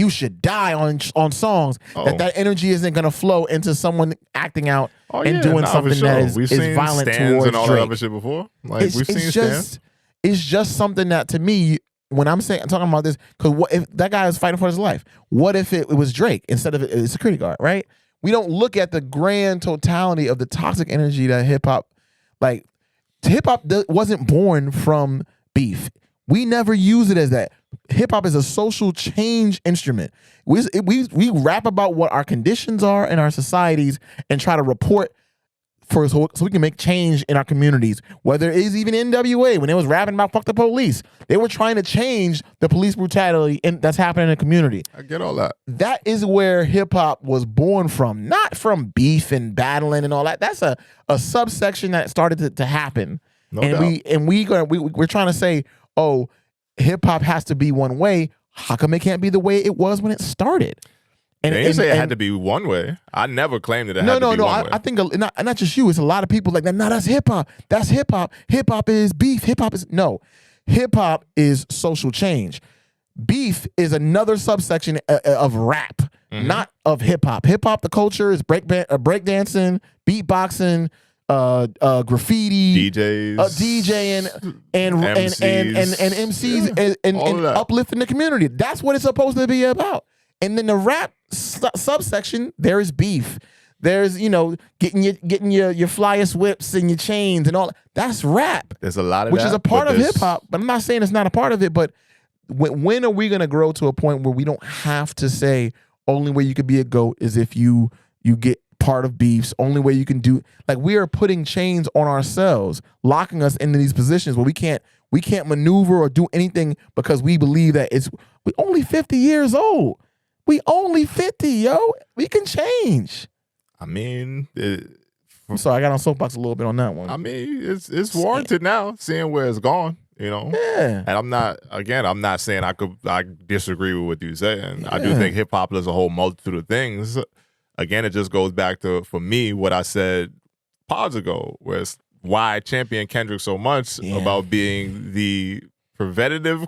on songs, that energy isn't going to flow into someone acting out and doing something that is violent towards and all Drake. that other shit before. Like we've seen stands. It's just something that to me, when I'm talking about this, because what if that guy is fighting for his life? What if it was Drake instead of a security guard, right? We don't look at the grand totality of the toxic energy that hip hop. Like, hip-hop wasn't born from beef. We never use it as that. Hip-hop is a social change instrument. We rap about what our conditions are in our societies and try to report so we can make change in our communities. Whether it is even NWA, when they was rapping about fuck the police, they were trying to change the police brutality that's happening in the community. I get all that. That is where hip hop was born from, not from beef and battling and all that. That's a subsection that started to happen. No doubt. We're trying to say, oh, hip hop has to be one way. How come it can't be the way it was when it started? And they didn't say it had to be one way. I never claimed that it had to be one way. I think not just you. It's a lot of people like that. No, that's hip hop. That's hip hop. Hip hop is beef. Hip hop is no. Hip hop is social change. Beef is another subsection of rap, not of hip hop. Hip hop, the culture is breakdancing, beatboxing, graffiti, DJing, and MCs and uplifting the community. That's what it's supposed to be about. And then the rap subsection, there is beef. There's, getting your flyest whips and your chains and all. That's rap. There's a lot of which that, is a part of hip hop. But I'm not saying it's not a part of it. But when are we gonna grow to a point where we don't have to say only way you could be a GOAT is if you get part of beefs? Only way you can do, like, we are putting chains on ourselves, locking us into these positions where we can't maneuver or do anything because we believe that we only 50 years old. We only 50, yo. We can change. I mean, I'm sorry, I got on soapbox a little bit on that one. I mean, it's warranted now, seeing where it's gone, Yeah. And I'm not saying I disagree with what you're saying. Yeah. I do think hip hop is a whole multitude of things. Again, it just goes back to, for me, what I said pods ago, where it's why I champion Kendrick so much about being the preventative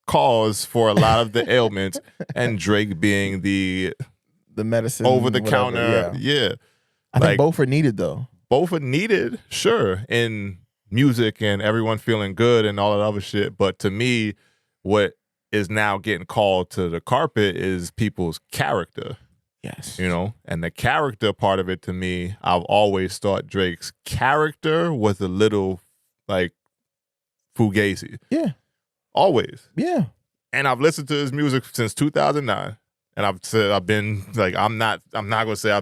cause for a lot of the ailments, and Drake being the medicine, over the counter. Yeah. I think both are needed, though. Both are needed, sure, in music and everyone feeling good and all that other shit. But to me, what is now getting called to the carpet is people's character. Yes. And the character part of it, to me, I've always thought Drake's character was a little like fugazi. Yeah. Always. Yeah. And I've listened to his music since 2009. And I've said I'm not gonna say I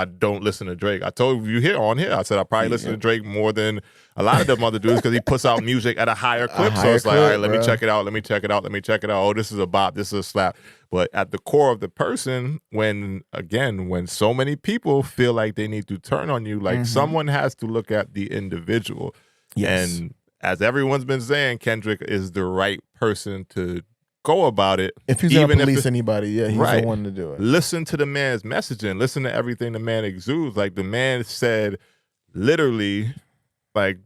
don't listen to Drake. I told you on here, I said I probably listen to Drake more than a lot of them other dudes because he puts out music at a higher clip. So it's like, all right, let me check it out. Oh, this is a bop, this is a slap. But at the core of the person, when so many people feel like they need to turn on you, like someone has to look at the individual. Yes. And as everyone's been saying, Kendrick is the right person to go about it. If he's going to police anybody, he's right. the one to do it. Listen to the man's messaging. Listen to everything the man exudes. Like, the man said, literally, like,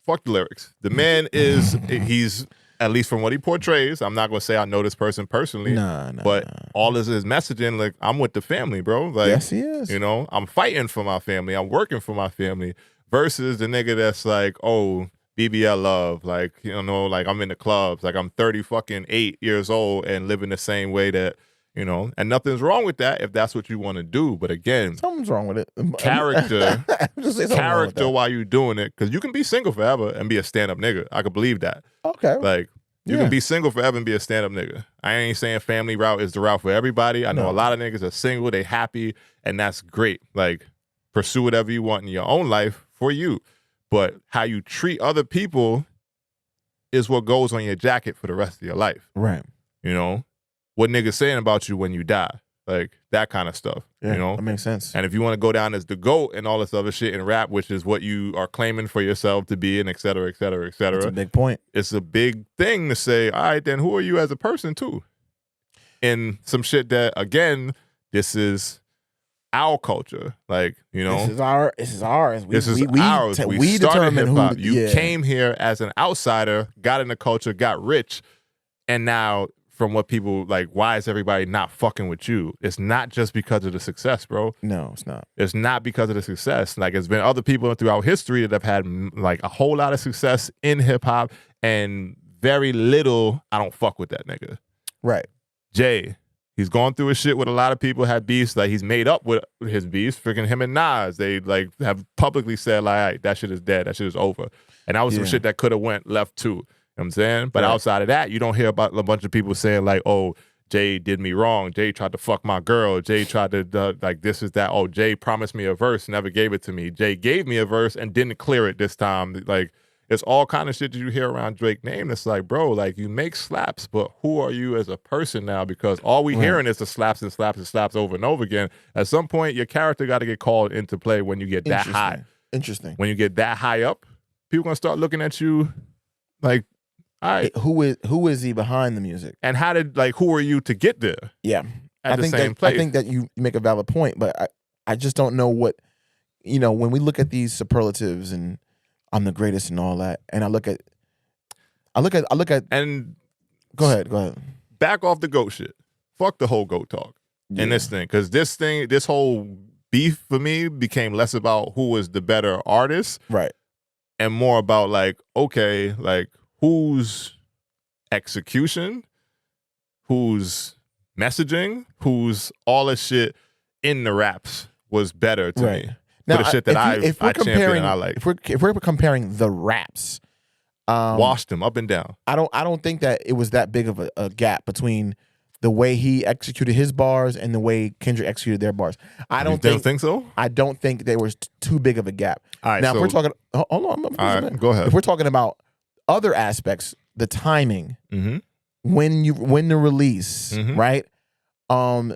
fuck the lyrics. The man he's, at least from what he portrays, I'm not going to say I know this person personally, but all of his messaging, like, I'm with the family, bro. Like, yes, he is. I'm fighting for my family. I'm working for my family. Versus the nigga that's like, oh, BBL love, like, like, I'm in the clubs, like, I'm 8 years old and living the same way that, and nothing's wrong with that if that's what you want to do. But again, something's wrong with it. Character while you're doing it, because you can be single forever and be a stand-up nigga. I could believe that. Okay. Like, you can be single forever and be a stand-up nigga. I ain't saying family route is the route for everybody. I know a lot of niggas are single, they happy, and that's great. Like, pursue whatever you want in your own life for you. But how you treat other people is what goes on your jacket for the rest of your life. Right. What niggas saying about you when you die. Like, that kind of stuff. Yeah, that makes sense. And if you want to go down as the GOAT and all this other shit in rap, which is what you are claiming for yourself to be, and et cetera, et cetera, et cetera. That's a big point. It's a big thing to say, all right, then who are you as a person too? And some shit that, again, this is our culture, like, this is ours. This is ours. We started hip hop. You came here as an outsider, got in the culture, got rich, and now from what people like, why is everybody not fucking with you? It's not just because of the success, bro. No, it's not. It's not because of the success. Like, it's been other people throughout history that have had like a whole lot of success in hip hop and very little. I don't fuck with that nigga. Right. Jay. He's gone through his shit with a lot of people, had beefs. Like, he's made up with his beefs. Freaking him and Nas, they like have publicly said, like, all right, that shit is dead. That shit is over. And that was some shit that could have went left too. You know what I'm saying? But outside of that, you don't hear about a bunch of people saying, like, oh, Jay did me wrong. Jay tried to fuck my girl. Jay tried to, like, this is that. Oh, Jay promised me a verse, never gave it to me. Jay gave me a verse and didn't clear it this time. Like, it's all kind of shit that you hear around Drake name. It's like, bro, like, you make slaps, but who are you as a person now? Because all we hearing is the slaps and slaps and slaps over and over again. At some point, your character got to get called into play when you get that high. Interesting. When you get that high up, people going to start looking at you like, all right. Who is he behind the music? And who are you to get there? Yeah. At the same place. I think that you make a valid point, but I just don't know what, when we look at these superlatives and I'm the greatest and all that, and I look at and go ahead. Back off the GOAT shit. Fuck the whole GOAT talk in this thing. Because this whole beef for me became less about who was the better artist. Right. And more about, like, okay, like, whose execution, whose messaging, whose all this shit in the raps was better to me. Now, for the shit that I champion and I like. If we're comparing the raps, washed them up and down. I don't think that it was that big of a gap between the way he executed his bars and the way Kendrick executed their bars. I don't think so. I don't think there was too big of a gap. All right, now, so, if we're talking, hold on, all right, go ahead. If we're talking about other aspects, the timing, when the release, right? The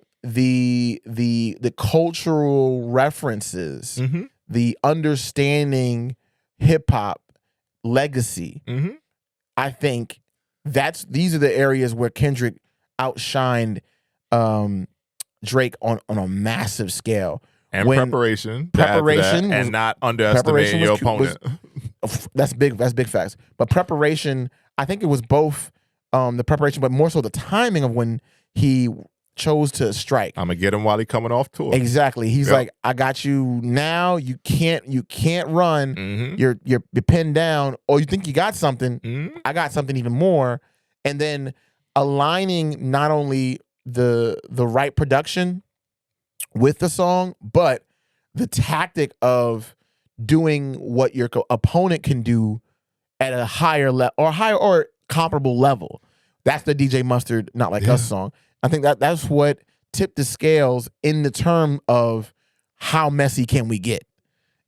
cultural references, the understanding hip hop legacy. I think these are the areas where Kendrick outshined Drake on a massive scale. And preparation, and not underestimating your opponent. That's big facts. But preparation, I think it was both the preparation, but more so the timing of when he chose to strike. I'm gonna get him while he coming off tour. Exactly. He's like, I got you now. You can't run. You're pinned down, or you think you got something. I got something even more. And then aligning not only the right production with the song, but the tactic of doing what your opponent can do at a higher level or comparable level. That's the DJ Mustard Not Like Us song. I think that's what tipped the scales in the term of how messy can we get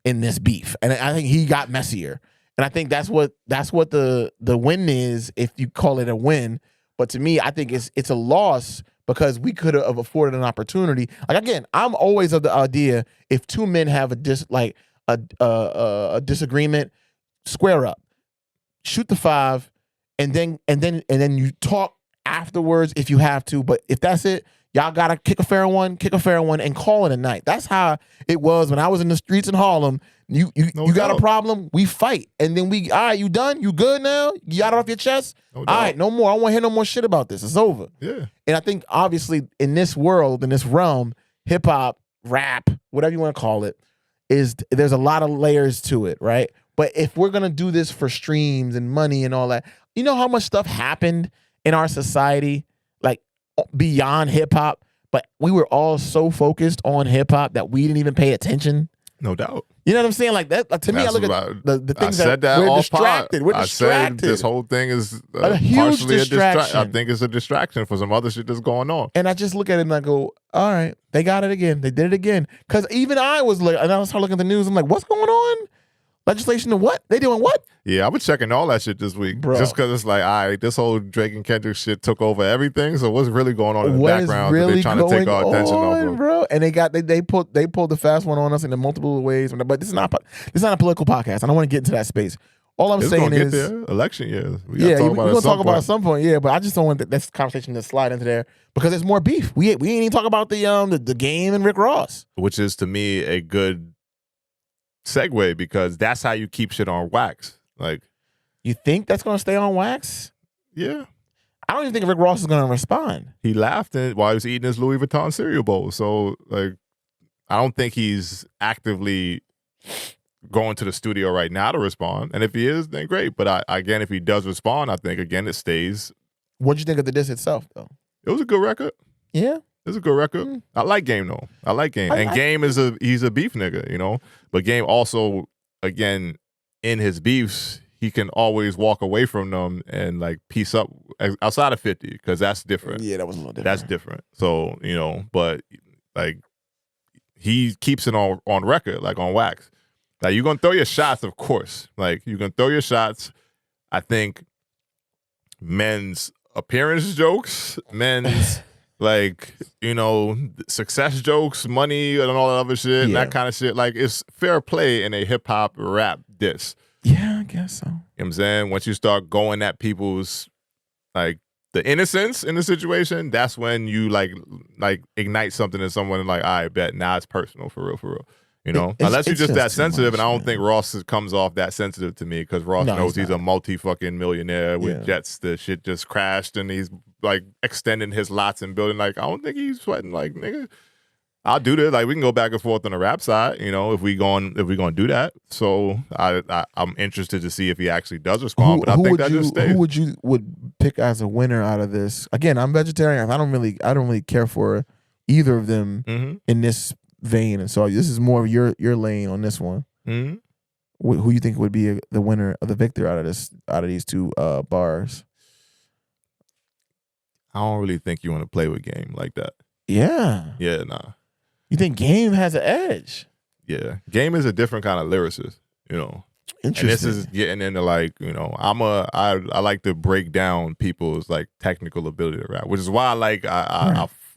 in this beef. And I think he got messier. And I think that's what the win is, if you call it a win. But to me, I think it's a loss because we could have afforded an opportunity. Like, again, I'm always of the idea, if two men have a disagreement, square up, shoot the 5, and then you talk afterwards if you have to. But if that's it, y'all gotta kick a fair one, and call it a night. That's how it was when I was in the streets in Harlem. You got a problem, we fight, and then all right, you done? You good now? You got it off your chest? All right, no more. I don't want to hear no more shit about this. It's over. Yeah. And I think obviously in this world, in this realm, hip hop, rap, whatever you want to call it, there's a lot of layers to it, right? But if we're gonna do this for streams and money and all that, you know how much stuff happened in our society, like beyond hip hop, but we were all so focused on hip hop that we didn't even pay attention. No doubt. You know what I'm saying? Like that. To me, I look at the things that we're distracted. We're distracted. Said this whole thing is a huge distraction. I think it's a distraction for some other shit that's going on. And I just look at it and I go, all right, they got it again. They did it again. Because even I was like, and I started looking at the news. I'm like, what's going on? Legislation to what? They doing what? Yeah, I was checking all that shit this week. Bro. Just because it's like, all right, this whole Drake and Kendrick shit took over everything. So what's really going on in the background? Really they're trying to take our attention off of, bro. And they pulled the fast one on us in multiple ways. But this is not a political podcast. I don't want to get into that space. All I'm saying is, get there. Election years. We're gonna talk about it at some point. Yeah, but I just don't want this conversation to slide into there because there's more beef. We ain't even talk about the game and Rick Ross, which is to me a good segue because that's how you keep shit on wax. Like, you think that's gonna stay on wax? Yeah. I don't even think Rick Ross is gonna respond. He laughed while he was eating his Louis Vuitton cereal bowl. So, like, I don't think he's actively going to the studio right now to respond. And if he is, then great. But again, if he does respond, I think again it stays. What'd you think of the diss itself, though? It was a good record. Yeah. It's a good record. I like Game though. I like Game. Game he's a beef nigga, you know? But Game also, again, in his beefs, he can always walk away from them and like piece up outside of 50, because that's different. Yeah, that was a little different. That's different. So, you know, but like he keeps it on record, like on wax. Like, you're gonna throw your shots, of course. Like, you can throw your shots. I think men's appearance jokes, men's like, you know, success jokes, money and all that other shit, and that kind of shit. Like, it's fair play in a hip hop rap diss. Yeah, I guess so. You know what I'm saying? Once you start going at people's, like, the innocence in the situation, that's when you like ignite something in someone and like, I bet now it's personal for real. You know, unless you're just that sensitive, and I don't think Ross comes off that sensitive to me, because Ross knows he's a multi-fucking millionaire with jets. The shit just crashed, and he's like extending his lots and building. Like, I don't think he's sweating. Like, nigga, I'll do this. Like we can go back and forth on the rap side, if we're going to do that. So I'm interested to see if he actually does respond. But I think that just stays. Who would pick as a winner out of this? Again, I'm vegetarian. I don't really care for either of them in this vein, and so this is more of your lane on this one. Mm-hmm. Who you think would be the winner or the victor out of these two bars? I don't really think you want to play with Game like that. Yeah. Yeah, nah. You think Game has an edge? Yeah. Game is a different kind of lyricist, Interesting. And this is getting into like, I like to break down people's like technical ability to rap, which is why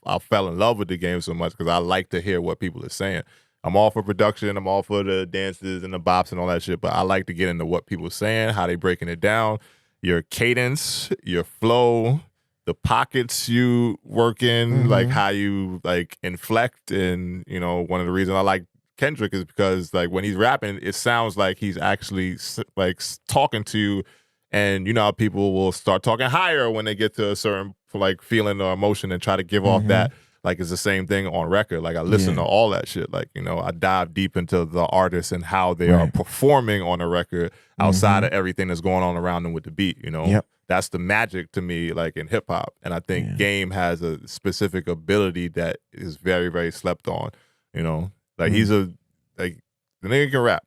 I fell in love with the Game so much, because I like to hear what people are saying. I'm all for production, I'm all for the dances and the bops and all that shit, but I like to get into what people are saying, how they breaking it down, your cadence, your flow, the pockets you work in, like how you like inflect. And one of the reasons I like Kendrick is because like when he's rapping, it sounds like he's actually like talking to you. And how people will start talking higher when they get to a certain like feeling or emotion and try to give off that. Like it's the same thing on record. Like I listen to all that shit. Like, I dive deep into the artists and how they are performing on a record outside of everything that's going on around them with the beat, Yep. That's the magic to me, like in hip hop. And I think Game has a specific ability that is very, very slept on. Like he's the nigga can rap.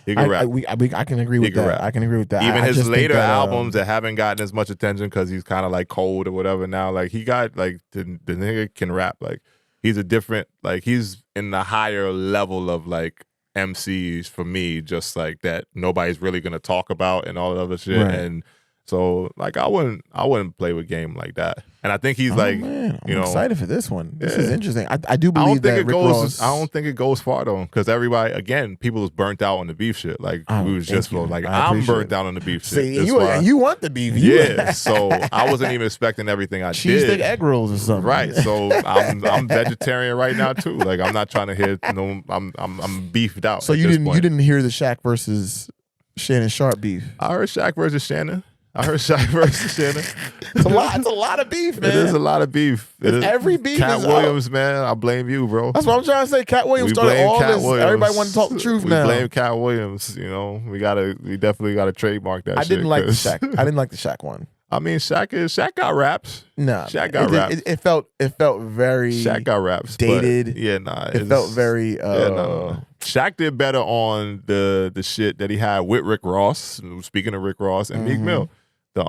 He can rap. I can agree with that. I can agree with that. Even his later albums that haven't gotten as much attention because he's kind of like cold or whatever now, like he got like the nigga can rap. Like he's a different, like he's in the higher level of like MCs for me, just like that nobody's really gonna talk about and all that other shit. Right. And so like I wouldn't play with Game like that. And I think he's I'm excited for this one. This is interesting. I do believe that Rick Ross. I don't think it goes far though, because everybody, again, people was burnt out on the beef shit. Like we was just like I'm burnt out on the beef shit. See, you want the beef? Yeah. So I wasn't even expecting everything I did. Cheesesteak egg rolls or something. Right. So I'm vegetarian right now too. Like I'm not trying to hear I'm beefed out. So you didn't hear the Shaq versus Shannon Sharp beef? I heard Shaq versus Shannon. Shannon. It's a lot of beef, man. It is a lot of beef. Every beef Cat is Williams, man. I blame you, bro. That's what I'm trying to say. Cat Williams started all this. Williams. Everybody want to talk the truth now. We blame Cat Williams. We definitely gotta trademark that. I didn't like the Shaq. I didn't like the Shaq one. I mean, Shaq got raps. Nah, Shaq got raps. It felt very Shaq got raps. Dated. Yeah, nah. It felt very. Shaq did better on the shit that he had with Rick Ross. Speaking of Rick Ross and Meek Mill. The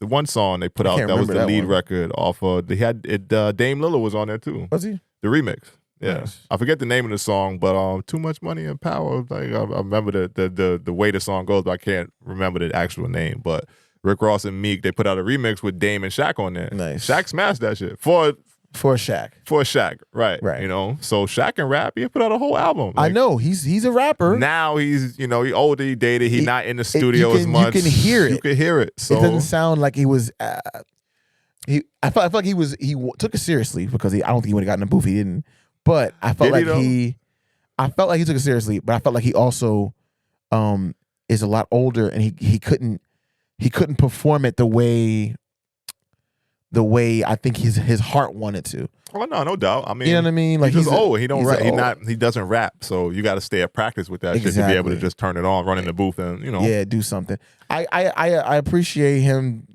one song they put out that was the lead record off of. They had it. Dame Lillard was on there too. Was he? The remix. Yeah, nice. I forget the name of the song, but Too Much Money and Power. Like I remember the way the song goes, but I can't remember the actual name. But Rick Ross and Meek, they put out a remix with Dame and Shaq on there. Nice. Shaq smashed that shit for Shaq. For Shaq, right. So Shaq can rap. He put out a whole album. Like, I know he's a rapper. Now he's he older, he dated. He's not in the studio as much. You can hear it. You can hear it. So it doesn't sound like he was. I felt like he took it seriously, because I don't think he would have gotten in the booth. He didn't. But I felt like he took it seriously. But I felt like he also is a lot older, and he couldn't perform it the way I think his heart wanted to. Oh no doubt. I mean, you know what I mean? Like he's old. He don't rap. He doesn't rap. So you got to stay at practice with that shit to be able to just turn it on, run in the booth, and yeah, do something. I appreciate him,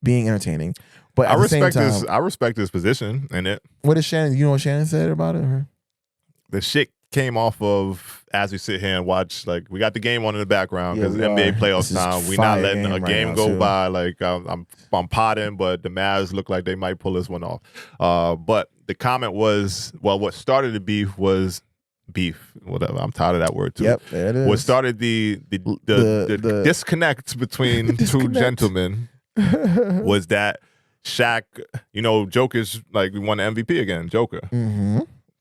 being entertaining, but at the same time, I respect his position in it. What did Shannon? You know what Shannon said about it? The shit came off of, as we sit here and watch, like we got the game on in the background because NBA playoffs time. We not letting a game go by. Like I'm potting, but the Mavs look like they might pull this one off. But the comment was, well, what started the beef was beef. Whatever. I'm tired of that word too. Yep, there it is. What started the disconnect between two gentlemen was that Shaq, Joker's like we won the MVP again. Joker. Mm-hmm.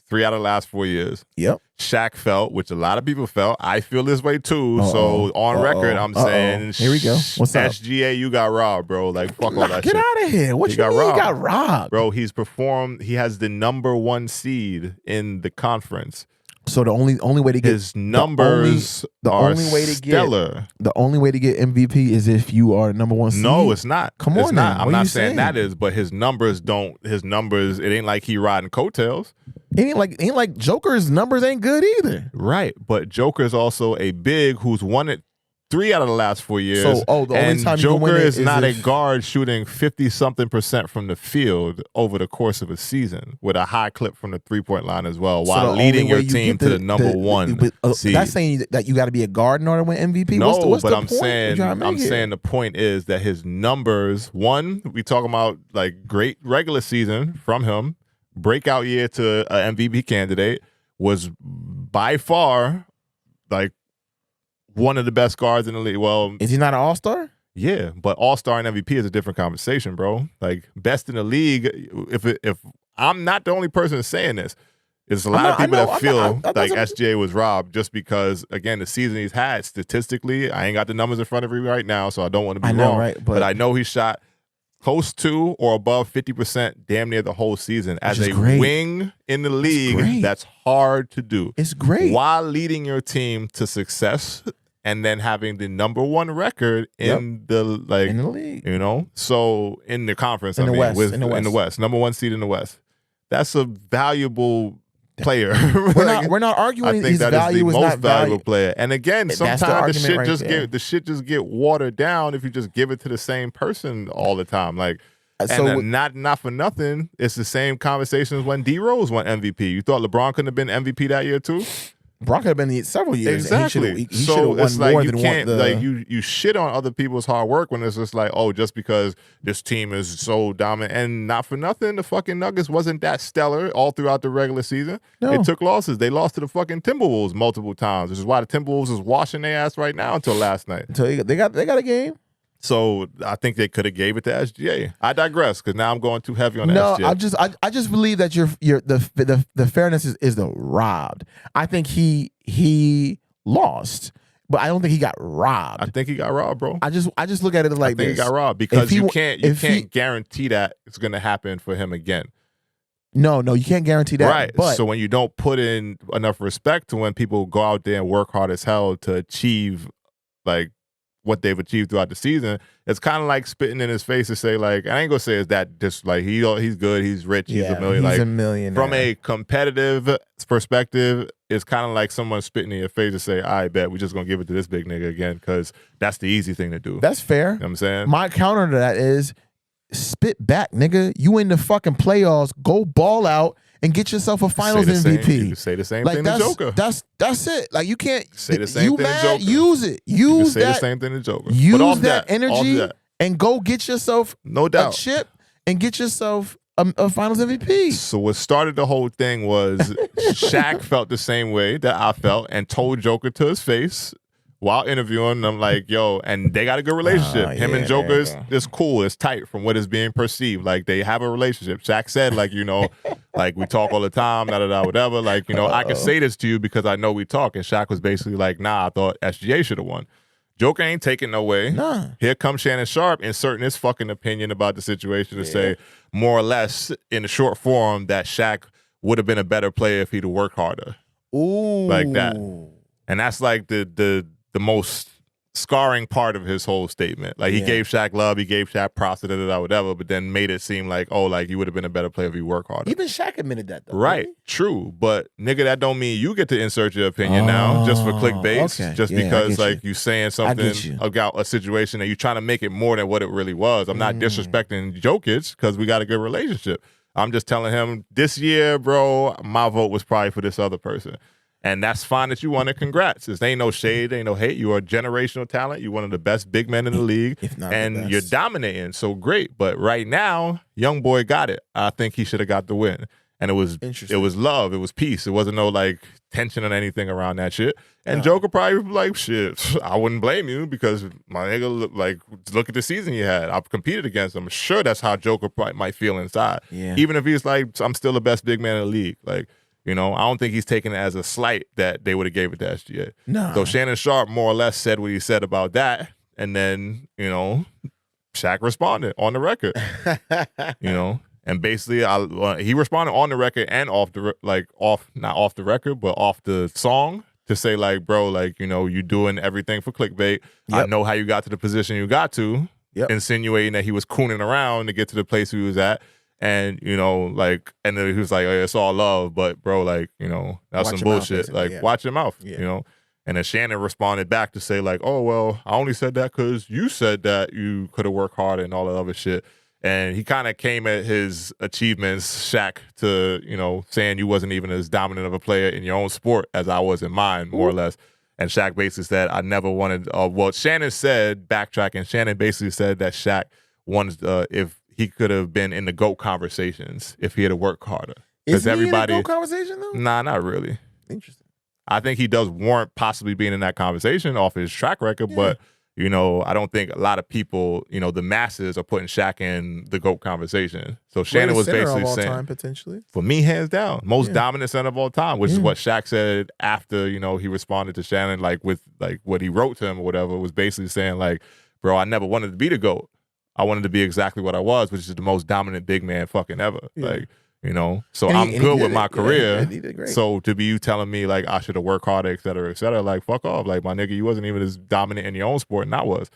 3 out of the last 4 years. Yep. Shaq felt, which a lot of people felt. I feel this way too. So on record, I'm saying, here we go. What's up? SGA, you got robbed, bro. Like fuck all that shit. Get out of here. What you mean you got robbed? Bro, he's performed. He has the #1 seed in the conference. So the only way to get his numbers the only way to stellar. The only way to get MVP is if you are #1 seed. No, it's not. Come on, I'm not saying that is, but his numbers don't. His numbers. It ain't like he riding coattails. Ain't like Joker's numbers ain't good either. Right, but Joker is also a big who's won it 3 out of the last 4 years. So, the only time Joker you can win is not if... a guard shooting 50-something% from the field over the course of a season with a high clip from the 3-point line as well, while leading your team to the number one seed. That's saying that you got to be a guard in order to win MVP. No, what's but the I'm point saying the point is that his numbers. One, we talking about like great regular season from him, breakout year to an MVP candidate, was by far like one of the best guards in the league. Well, is he not an all-star? Yeah, but all-star and MVP is a different conversation, bro. Like best in the league. If I'm not the only person saying this, there's a lot of people that feel like SGA was robbed just because, again, the season he's had statistically. I ain't got the numbers in front of me right now, so I don't want to be wrong. Right? But I know he shot close to or above 50% damn near the whole season. As a wing in the league, that's hard to do. It's great. While leading your team to success and then having the number one record in the league. You know? So in the conference, in the West, number one seed in the West. That's a valuable player. We're not arguing I think his value is the is most not valuable player. And again, sometimes the shit just get watered down if you just give it to the same person all the time. Like, not for nothing, it's the same conversations when D Rose won MVP. You thought LeBron couldn't have been MVP that year too? LeBron could have been several years. Exactly. He should have won like more you than can't one. like you shit on other people's hard work when it's just like, oh, just because this team is so dominant. And not for nothing, the fucking Nuggets wasn't that stellar all throughout the regular season. No. It took losses. They lost to the fucking Timberwolves multiple times, which is why the Timberwolves is washing their ass right now until last night. So they got a game. So I think they could have gave it to SGA. I digress because now I'm going too heavy on SGA. I just believe that the fairness is the robbed. I think he lost, but I don't think he got robbed. I think he got robbed, bro. I just look at it like this. I think he got robbed because you can't guarantee that it's going to happen for him again. No, you can't guarantee that. Right. But so when you don't put in enough respect to when people go out there and work hard as hell to achieve like what they've achieved throughout the season, it's kind of like spitting in his face to say, like, I ain't gonna say it's that just like he's good, he's rich, he's a millionaire. He's a millionaire. From a competitive perspective, it's kind of like someone spitting in your face to say, I bet we're just gonna give it to this big nigga again because that's the easy thing to do. That's fair. You know what I'm saying? My counter to that is spit back, nigga. You in the fucking playoffs, go ball out and get yourself a finals MVP. You can say the same thing to Joker. That's it. Like you can't say the same thing to Joker. Use it. Use say that. The same thing to Joker. Use that energy and go get yourself a chip and get yourself a finals MVP. So what started the whole thing was Shaq felt the same way that I felt and told Joker to his face while interviewing them, like, yo, and they got a good relationship. Him and Joker is cool. It's tight from what is being perceived. Like, they have a relationship. Shaq said, like, you know, like, we talk all the time, whatever. Like, you know, I can say this to you because I know we talk. And Shaq was basically like, nah, I thought SGA should have won. Joker ain't taking no way. Nah. Here comes Shannon Sharp inserting his fucking opinion about the situation to say, more or less, in the short form, that Shaq would have been a better player if he'd have worked harder. Ooh. Like that. And that's like the most scarring part of his whole statement. Like, he gave Shaq love, he gave Shaq props, whatever, but then made it seem like, oh, like, you would have been a better player if you worked harder. Even Shaq admitted that, though. Right. Really? True. But, nigga, that don't mean you get to insert your opinion now just for clickbait. Okay. Just because, like, you saying something about a situation and you're trying to make it more than what it really was. I'm not disrespecting Jokic because we got a good relationship. I'm just telling him, this year, bro, my vote was probably for this other person. And that's fine that you won it. Congrats. There ain't no shade, ain't no hate. You are a generational talent. You're one of the best big men in the league. If not and the best. You're dominating. So great. But right now, young boy got it. I think he should have got the win. And it was love. It was peace. It wasn't no like tension or anything around that shit. And Joker probably was like, shit, I wouldn't blame you because my nigga, look at the season you had. I've competed against him. I'm sure that's how Joker probably might feel inside. Yeah. Even if he's like, I'm still the best big man in the league. Like, you know, I don't think he's taking it as a slight that they would have gave it to SGA. No. So Shannon Sharp more or less said what he said about that. And then, you know, Shaq responded on the record. You know, and basically he responded on the record and off the, not off the record, but off the song to say, like, bro, like, you know, you doing everything for clickbait. Yep. I know how you got to the position you got to, insinuating that he was cooning around to get to the place he was at. And, you know, like, and then he was like, oh, it's all love, but bro, like, you know, that's some bullshit. Like, watch your mouth, you know? And then Shannon responded back to say like, oh, well, I only said that because you said that you could have worked harder and all that other shit. And he kind of came at his achievements, Shaq, to, you know, saying you wasn't even as dominant of a player in your own sport as I was in mine, more or less. And Shaq basically said, I never wanted, well, Shannon said, backtracking, Shannon basically said that Shaq wanted, if he could have been in the GOAT conversations if he had worked harder. Is he everybody, in the GOAT conversation, though? Nah, not really. Interesting. I think he does warrant possibly being in that conversation off his track record, but, you know, I don't think a lot of people, you know, the masses are putting Shaq in the GOAT conversation. So Shannon was basically of all saying, time, potentially. For me, hands down, most dominant center of all time, which is what Shaq said after, you know, he responded to Shannon, like with like what he wrote to him or whatever, was basically saying like, bro, I never wanted to be the GOAT. I wanted to be exactly what I was, which is the most dominant big man fucking ever. Like, you know, so I'm good with my career. He did great. So to be you telling me like I should have worked harder, et cetera, like fuck off. Like my nigga, you wasn't even as dominant in your own sport, and I was.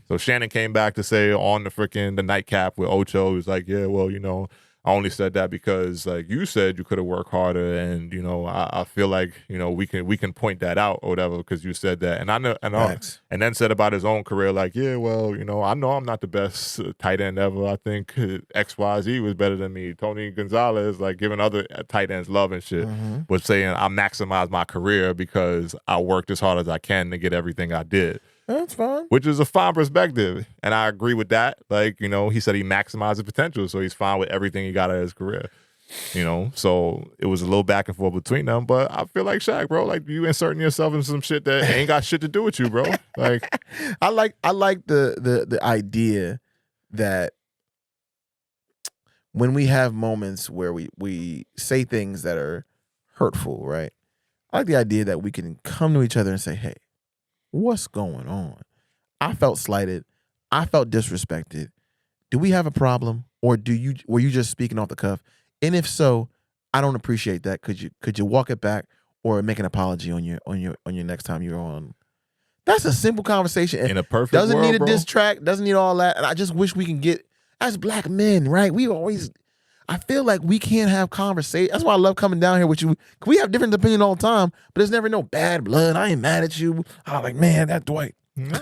So Shannon came back to say on the nightcap with Ocho, he was like, yeah, well, you know, I only said that because like you said you could have worked harder, and you know I feel like you know we can point that out or whatever because you said that, and I know and then said about his own career like yeah, well, you know I'm not the best tight end ever. I think XYZ was better than me. Tony Gonzalez, like giving other tight ends love and shit, was saying I maximized my career because I worked as hard as I can to get everything I did. That's fine. Which is a fine perspective. And I agree with that. Like, you know, he said he maximized his potential, so he's fine with everything he got out of his career. You know, so it was a little back and forth between them. But I feel like Shaq, bro, like you inserting yourself in some shit that ain't got shit to do with you, bro. Like I like the idea that when we have moments where we say things that are hurtful, right? I like the idea that we can come to each other and say, hey, what's going on? I felt slighted. I felt disrespected. Do we have a problem, or were you just speaking off the cuff? And if so, I don't appreciate that. Could you walk it back or make an apology on your next time you're on? That's a simple conversation. In a perfect doesn't world, need a diss track. Doesn't need all that. And I just wish we can get as black men, right? I feel like we can't have conversation. That's why I love coming down here with you. We have different opinions all the time, but there's never no bad blood. I ain't mad at you. I'm like, man, that Dwight. No.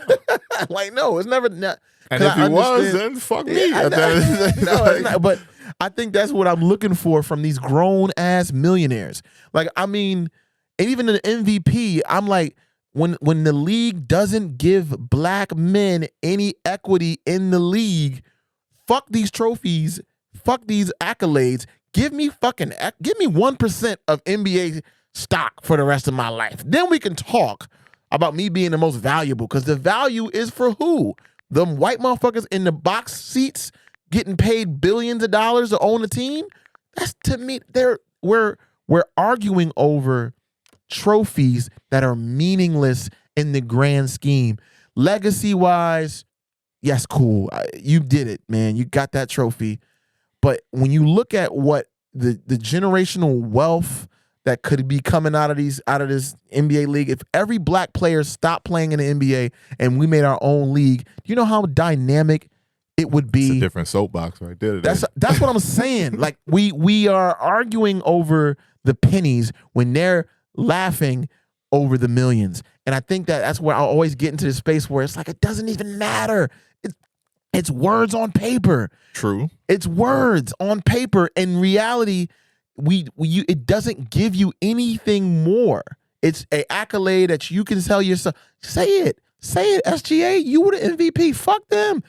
Like, no, it's never not. And if he was, then fuck me. No, it's not. But I think that's what I'm looking for from these grown ass millionaires. Like, I mean, and even the MVP, I'm like, when the league doesn't give black men any equity in the league, fuck these trophies. Fuck these accolades. Give me 1% of NBA stock for the rest of my life. Then we can talk about me being the most valuable, because the value is for who? Them white motherfuckers in the box seats getting paid billions of dollars to own a team? That's, to me, we're arguing over trophies that are meaningless in the grand scheme. Legacy-wise, yes, cool. You did it, man. You got that trophy. But when you look at what the generational wealth that could be coming out of this NBA league, if every black player stopped playing in the NBA and we made our own league, do you know how dynamic it would be? It's a different soapbox right there. That's what I'm saying. Like we are arguing over the pennies when they're laughing over the millions. And I think that's where I'll always get into this space where it's like it doesn't even matter. It's words on paper. True. It's words on paper. In reality, it doesn't give you anything more. It's an accolade that you can tell yourself. Say it, SGA. You were the MVP. Fuck them.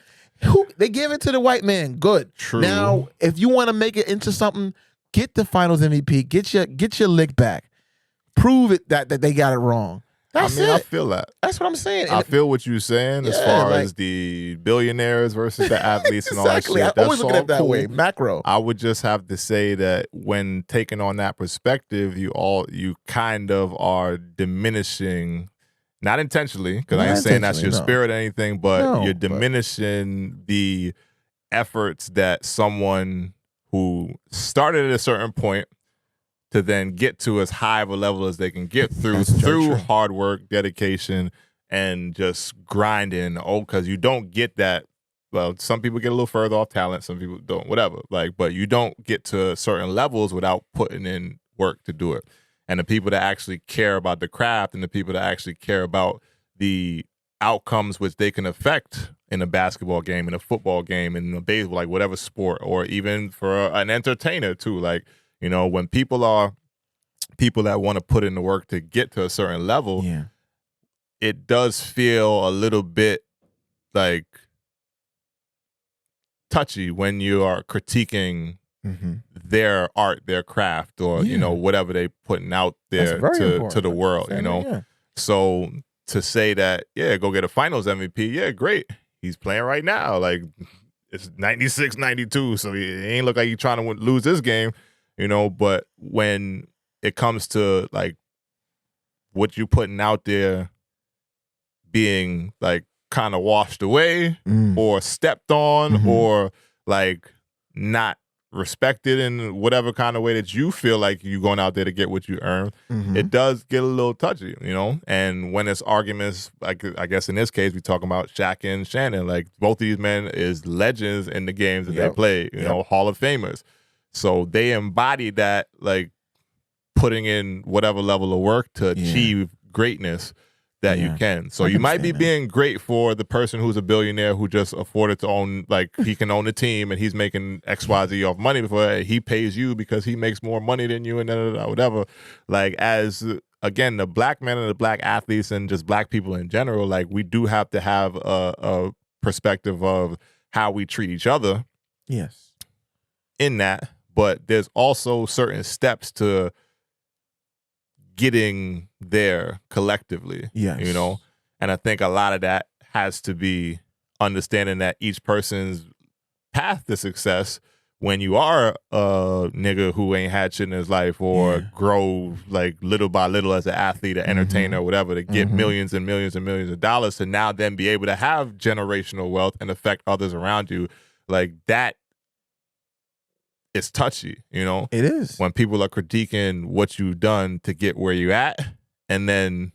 They give it to the white man. Good. True. Now, if you want to make it into something, get the Finals MVP. Get your lick back. Prove it that they got it wrong. That's I feel that. That's what I'm saying. I feel what you're saying as far as the billionaires versus the athletes and all that shit. I always look at it that way, macro. I would just have to say that when taking on that perspective, you kind of are diminishing, not intentionally, because I ain't saying that's your spirit or anything, but you're diminishing the efforts that someone who started at a certain point to then get to as high of a level as they can get through hard work, dedication, and just grinding. Because you don't get that well, some people get a little further off talent, some people don't, whatever. Like, but you don't get to certain levels without putting in work to do it. And the people that actually care about the craft and the people that actually care about the outcomes which they can affect in a basketball game, in a football game, in a baseball, like whatever sport, or even for an entertainer too. Like, you know, when people that want to put in the work to get to a certain level, it does feel a little bit like touchy when you are critiquing their art, their craft, or you know, whatever they putting out there to the world, you know. So to say that, go get a finals MVP, great. He's playing right now. Like, it's 96-92, so he ain't look like he's trying to lose this game, you know. But when it comes to, like, what you putting out there being, like, kind of washed away or stepped on or, like, not respected in whatever kind of way that you feel like you're going out there to get what you earn, it does get a little touchy, you know? And when it's arguments, like, I guess in this case, we talking about Shaq and Shannon, like, both of these men is legends in the games that they play, you know, Hall of Famers. So they embody that, like, putting in whatever level of work to achieve greatness that you can. So you might be being great for the person who's a billionaire who just afforded to own, like, he can own a team and he's making XYZ off money before he pays you because he makes more money than you and whatever. Like, as, again, the black men and the black athletes and just black people in general, like, we do have to have a perspective of how we treat each other. Yes. In that, but there's also certain steps to getting there collectively, you know? And I think a lot of that has to be understanding that each person's path to success, when you are a nigga who ain't had shit in his life or grow, like, little by little as an athlete, an entertainer, or whatever, to get millions and millions and millions of dollars to now then be able to have generational wealth and affect others around you, like, that it's touchy, you know? It is. When people are critiquing what you've done to get where you're at and then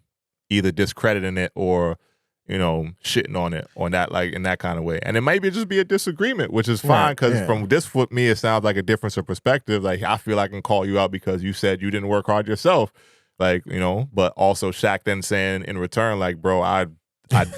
either discrediting it or, you know, shitting on it or that, like, in that kind of way. And it might just be a disagreement, which is fine, because from this foot, me, it sounds like a difference of perspective. Like, I feel I can call you out because you said you didn't work hard yourself. Like, you know, but also Shaq then saying in return, like, bro, I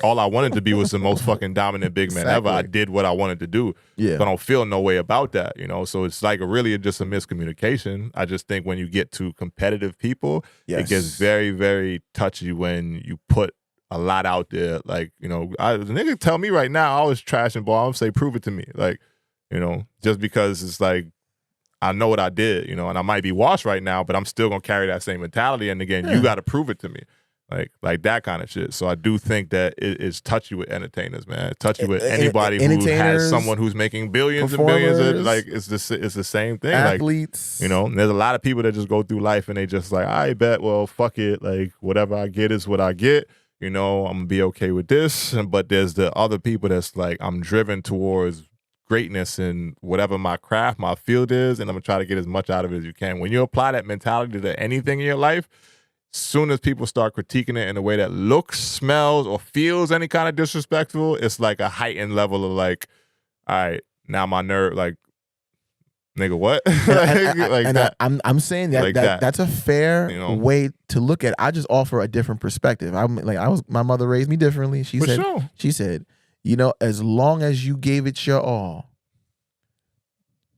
all I wanted to be was the most fucking dominant big man ever. I did what I wanted to do. So I don't feel no way about that, you know? So it's like really just a miscommunication. I just think when you get to competitive people, it gets very, very touchy when you put a lot out there. Like, you know, the nigga tell me right now, I was trashing ball. I'm say, prove it to me. Like, you know, just because it's like, I know what I did, you know, and I might be washed right now, but I'm still going to carry that same mentality. And again, you got to prove it to me. Like that kind of shit. So I do think that it is touchy with entertainers, man. It's touchy with anybody who has someone who's making billions and billions. Like, it's the same thing. Athletes. Like, you know, there's a lot of people that just go through life and they just like, I bet, well, fuck it. Like, whatever I get is what I get. You know, I'm going to be okay with this. But there's the other people that's like, I'm driven towards greatness in whatever my craft, my field is, and I'm going to try to get as much out of it as you can. When you apply that mentality to anything in your life, soon as people start critiquing it in a way that looks, smells, or feels any kind of disrespectful, it's like a heightened level of like, all right, now my nerve, like, nigga, what? I'm saying that, like that's a fair way to look at it. I just offer a different perspective. My mother raised me differently. She said, you know, as long as you gave it your all,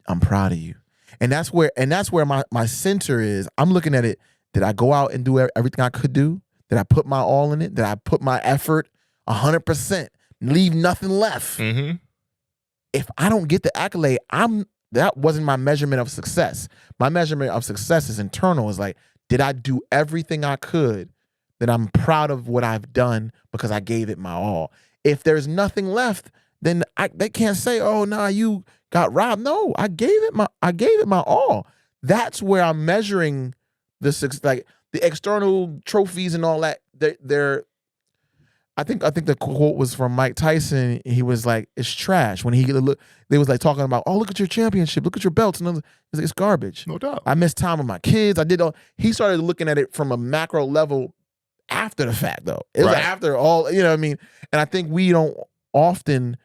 I'm proud of you. And that's where my center is. I'm looking at it. Did I go out and do everything I could do? Did I put my all in it? Did I put my effort 100%? Leave nothing left. If I don't get the accolade, that wasn't my measurement of success. My measurement of success is internal. Is like, did I do everything I could? That I'm proud of what I've done because I gave it my all. If there's nothing left, then they can't say, "Oh, nah, you got robbed." No, I gave it my all. That's where I'm measuring like the external trophies and all that. They're I think the quote was from Mike Tyson. He was like, "It's trash." When they was like talking about, "Oh, look at your championship, look at your belts," and it's garbage. No doubt. I missed time with my kids. He started looking at it from a macro level after the fact, though. It was after all, you know what I mean? And I think we don't often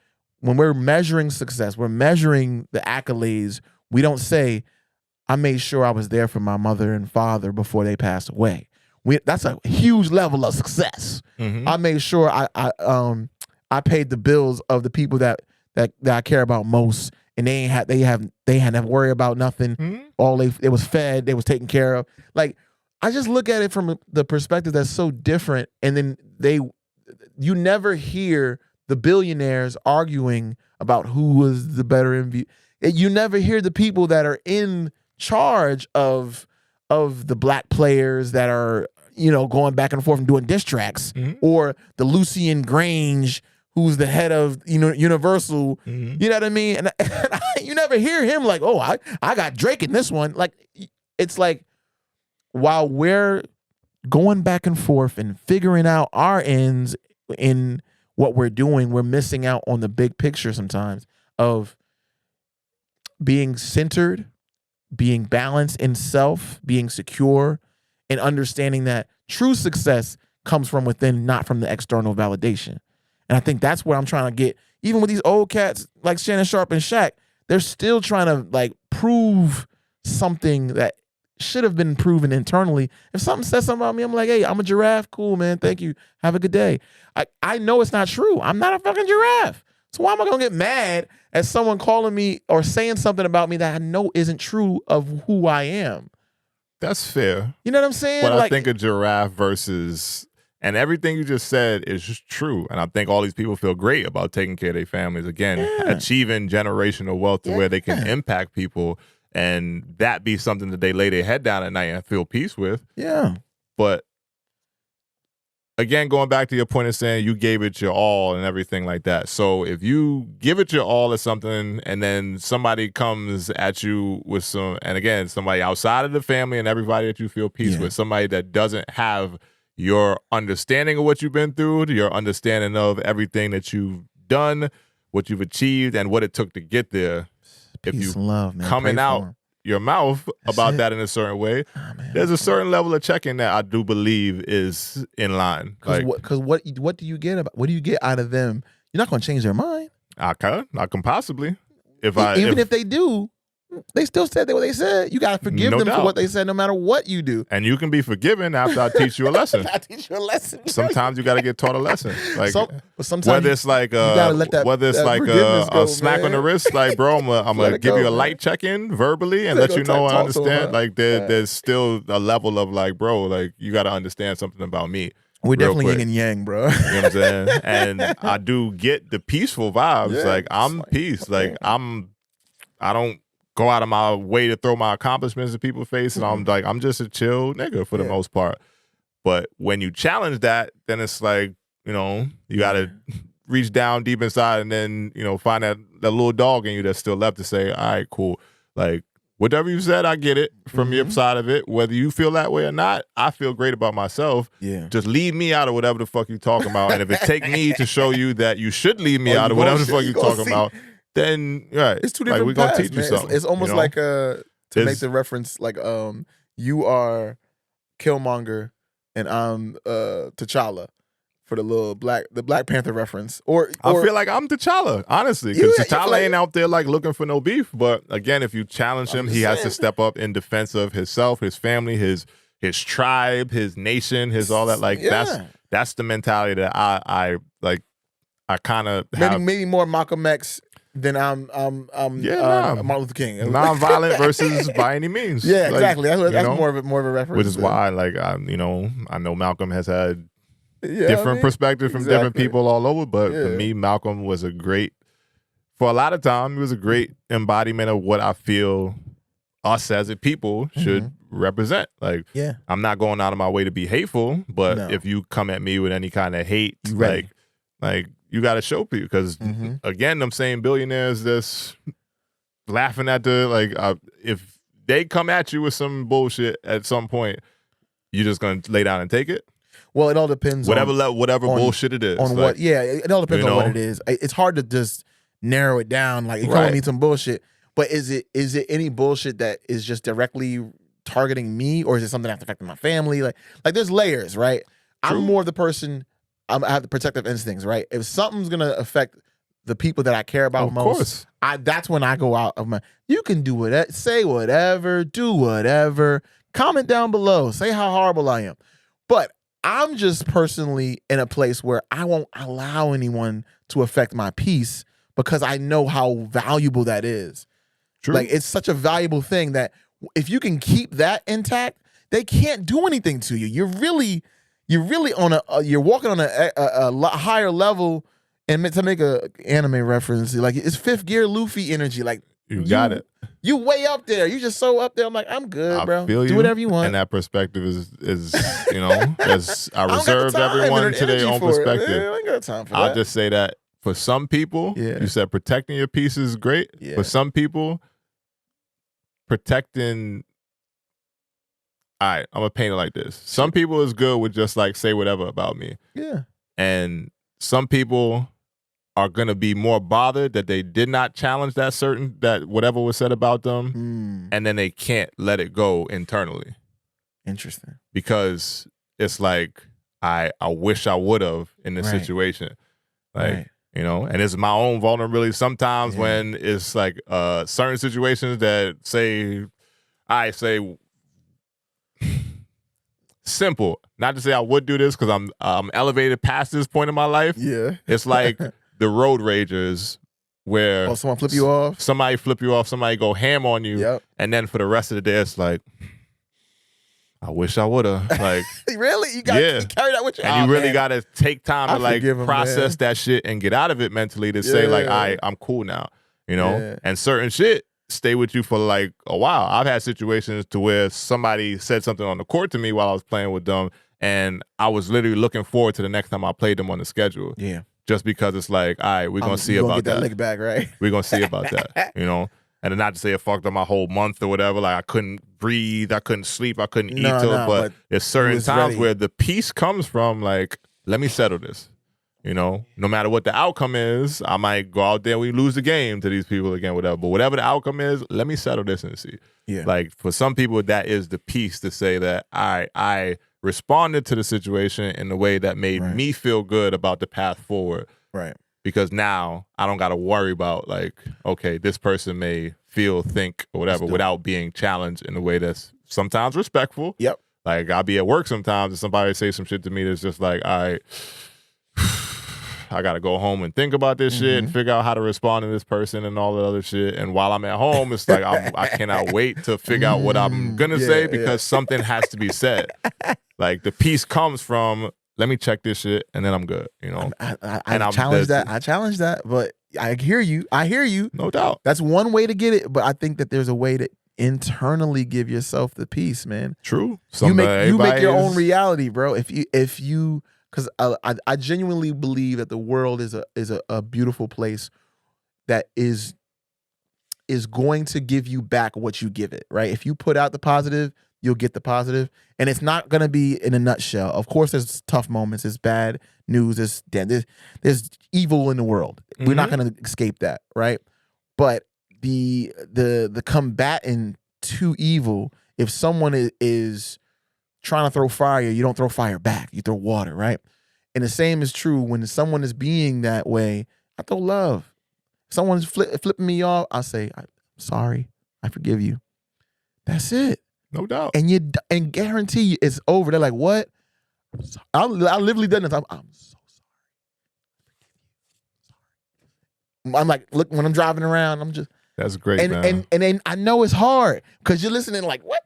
when we're measuring success, we're measuring the accolades. We don't say, I made sure I was there for my mother and father before they passed away. That's a huge level of success. I made sure I paid the bills of the people that I care about most, and they had to worry about nothing. They was fed, they was taken care of. Like, I just look at it from the perspective that's so different, and then you never hear the billionaires arguing about who was the better MVP. You never hear the people that are in charge of the black players that are, going back and forth and doing diss tracks, or the Lucian Grange, who's the head of Universal. You know what I mean? And you never hear him like, oh, I got Drake in this one. Like, it's like, while we're going back and forth and figuring out our ends in what we're doing, we're missing out on the big picture sometimes of being centered, being balanced in self, being secure, and understanding that true success comes from within, not from the external validation. And I think that's where I'm trying to get, even with these old cats like Shannon Sharp and Shaq, they're still trying to like prove something that should have been proven internally. If something says something about me, I'm like, hey, I'm a giraffe. Cool, man. Thank you. Have a good day. I know it's not true. I'm not a fucking giraffe. So why am I going to get mad at someone calling me or saying something about me that I know isn't true of who I am? That's fair. You know what I'm saying? But I think a giraffe versus, and everything you just said is just true. And I think all these people feel great about taking care of their families. Again, achieving generational wealth to where they can impact people, and that be something that they lay their head down at night and feel peace with. Yeah. But again, going back to your point of saying you gave it your all and everything like that. So if you give it your all at something and then somebody comes at you with some, and again, somebody outside of the family and everybody that you feel peace with, somebody that doesn't have your understanding of what you've been through, your understanding of everything that you've done, what you've achieved, and what it took to get there. Peace if you and love, man. coming out your mouth about that in a certain way, there's a certain level of checking that I do believe is in line. Because what do you get out of them? You're not going to change their mind. I can possibly. If they do, they still said what they said. You got to forgive them for what they said, no matter what you do. And you can be forgiven after I teach you a lesson. I teach you a lesson. Sometimes you got to get taught a lesson. Like sometimes whether it's like a smack on the wrist, like bro, I'm gonna give you a light check in verbally and let you know I understand. Like there's still a level of like, bro, like you got to understand something about me. We're definitely yin and yang, bro. You know what I'm saying? And I do get the peaceful vibes. Yeah, like I'm peace. Like I don't go out of my way to throw my accomplishments in people's face, and I'm like, I'm just a chill nigga for the most part. But when you challenge that, then it's like, you got to reach down deep inside and then, find that little dog in you that's still left to say, all right, cool. Like, whatever you said, I get it from your side of it. Whether you feel that way or not, I feel great about myself. Yeah. Just leave me out of whatever the fuck you talking about. And if it take me to show you that you should leave me out of whatever the fuck you talking about, then it's two different we're gonna paths, teach you man. something. It's almost like to make the reference, like you are Killmonger and I'm T'Challa for the Black Panther reference. Or I feel like I'm T'Challa, honestly, because T'Challa ain't out there like looking for no beef. But again, if you challenge him, he has to step up in defense of himself, his family, his tribe, his nation, his all that. Like that's the mentality that I like. I kind of maybe more Malcolm X than I'm Martin Luther King. Non-violent versus by any means. Yeah, exactly. That's more of a reference. Which is why, like, I know Malcolm has had different perspectives from different people all over, but for me, Malcolm was for a lot of time, he was a great embodiment of what I feel us as a people should represent. Like, I'm not going out of my way to be hateful, but if you come at me with any kind of hate, like you got to show people, because again, them same billionaires that's laughing at if they come at you with some bullshit at some point, you're just gonna lay down and take it. Well, it all depends whatever bullshit it is. On what? Yeah, it all depends on what it is. It's hard to just narrow it down. Like, you don't need some bullshit, but is it any bullshit that is just directly targeting me, or is it something that's affecting my family? Like there's layers, right? True. I'm more of the person. I have the protective instincts, right? If something's gonna affect the people that I care about most, that's when I go out of my. You can do whatever, say whatever, do whatever. Comment down below, say how horrible I am. But I'm just personally in a place where I won't allow anyone to affect my peace because I know how valuable that is. True. Like, it's such a valuable thing that if you can keep that intact, they can't do anything to you. You're really on you're walking on a lot higher level. And to make a anime reference, like, it's fifth gear Luffy energy. Like, you got it. You way up there. You just so up there. I'm like, I'm good, bro. Do whatever you want. And that perspective is you know, as I reserve everyone to their own perspective. I ain't got time for that. I'll just say that for some people, you said protecting your peace is great. Yeah. For some people, protecting. All right, I'm gonna paint it like this. Some people is good with just like say whatever about me. Yeah. And some people are gonna be more bothered that they did not challenge that whatever was said about them, and then they can't let it go internally. Interesting. Because it's like I wish I would have in this situation. Like, you know, and it's my own vulnerability sometimes when it's like certain situations that say simple. Not to say I would do this because I'm elevated past this point in my life. Yeah. It's like the road ragers where someone flip you off. Somebody flip you off, somebody go ham on you, and then for the rest of the day it's like, I wish I would have. Like, really? You got you carry that with you? And you really got to take time to like process that shit and get out of it mentally to say like, I'm cool now, you know? And certain shit stay with you for like a while. I've had situations to where somebody said something on the court to me while I was playing with them, and I was literally looking forward to the next time I played them on the schedule. Yeah. Just because it's like, all right, we're going to see about that lick back, right? We're going to see about that, you know? And not to say it fucked up my whole month or whatever. Like, I couldn't breathe, I couldn't sleep, I couldn't eat but there's certain times where the peace comes from like, let me settle this. You know, no matter what the outcome is, I might go out there, we lose the game to these people again, whatever. But whatever the outcome is, let me settle this and see. Yeah. Like, for some people, that is the peace to say that I responded to the situation in a way that made me feel good about the path forward. Right. Because now I don't got to worry about like, okay, this person may feel, think, or whatever without being challenged in a way that's sometimes respectful. Yep. Like, I'll be at work sometimes and somebody say some shit to me that's just like, I got to go home and think about this shit and figure out how to respond to this person and all that other shit. And while I'm at home, it's like I cannot wait to figure out what I'm going to say because something has to be said. Like, the peace comes from, let me check this shit and then I'm good, you know? I challenge that. I challenge that, but I hear you. No doubt. That's one way to get it, but I think that there's a way to internally give yourself the peace, man. True. You make your own reality, bro. If you because I genuinely believe that the world is a beautiful place that is going to give you back what you give it, right? If you put out the positive, you'll get the positive. And it's not going to be in a nutshell. Of course, there's tough moments. There's bad news. There's evil in the world. We're not going to escape that, right? But the combatant to evil, if someone is trying to throw fire, you don't throw fire back. You throw water, right? And the same is true when someone is being that way. I throw love. If someone's flipping me off, I say, I'm sorry. I forgive you. That's it. No doubt. And guarantee you it's over. They're like, what? I literally done this. I'm so sorry. I'm like, look, when I'm driving around, I'm just. That's great, man. And then I know it's hard because you're listening like, what?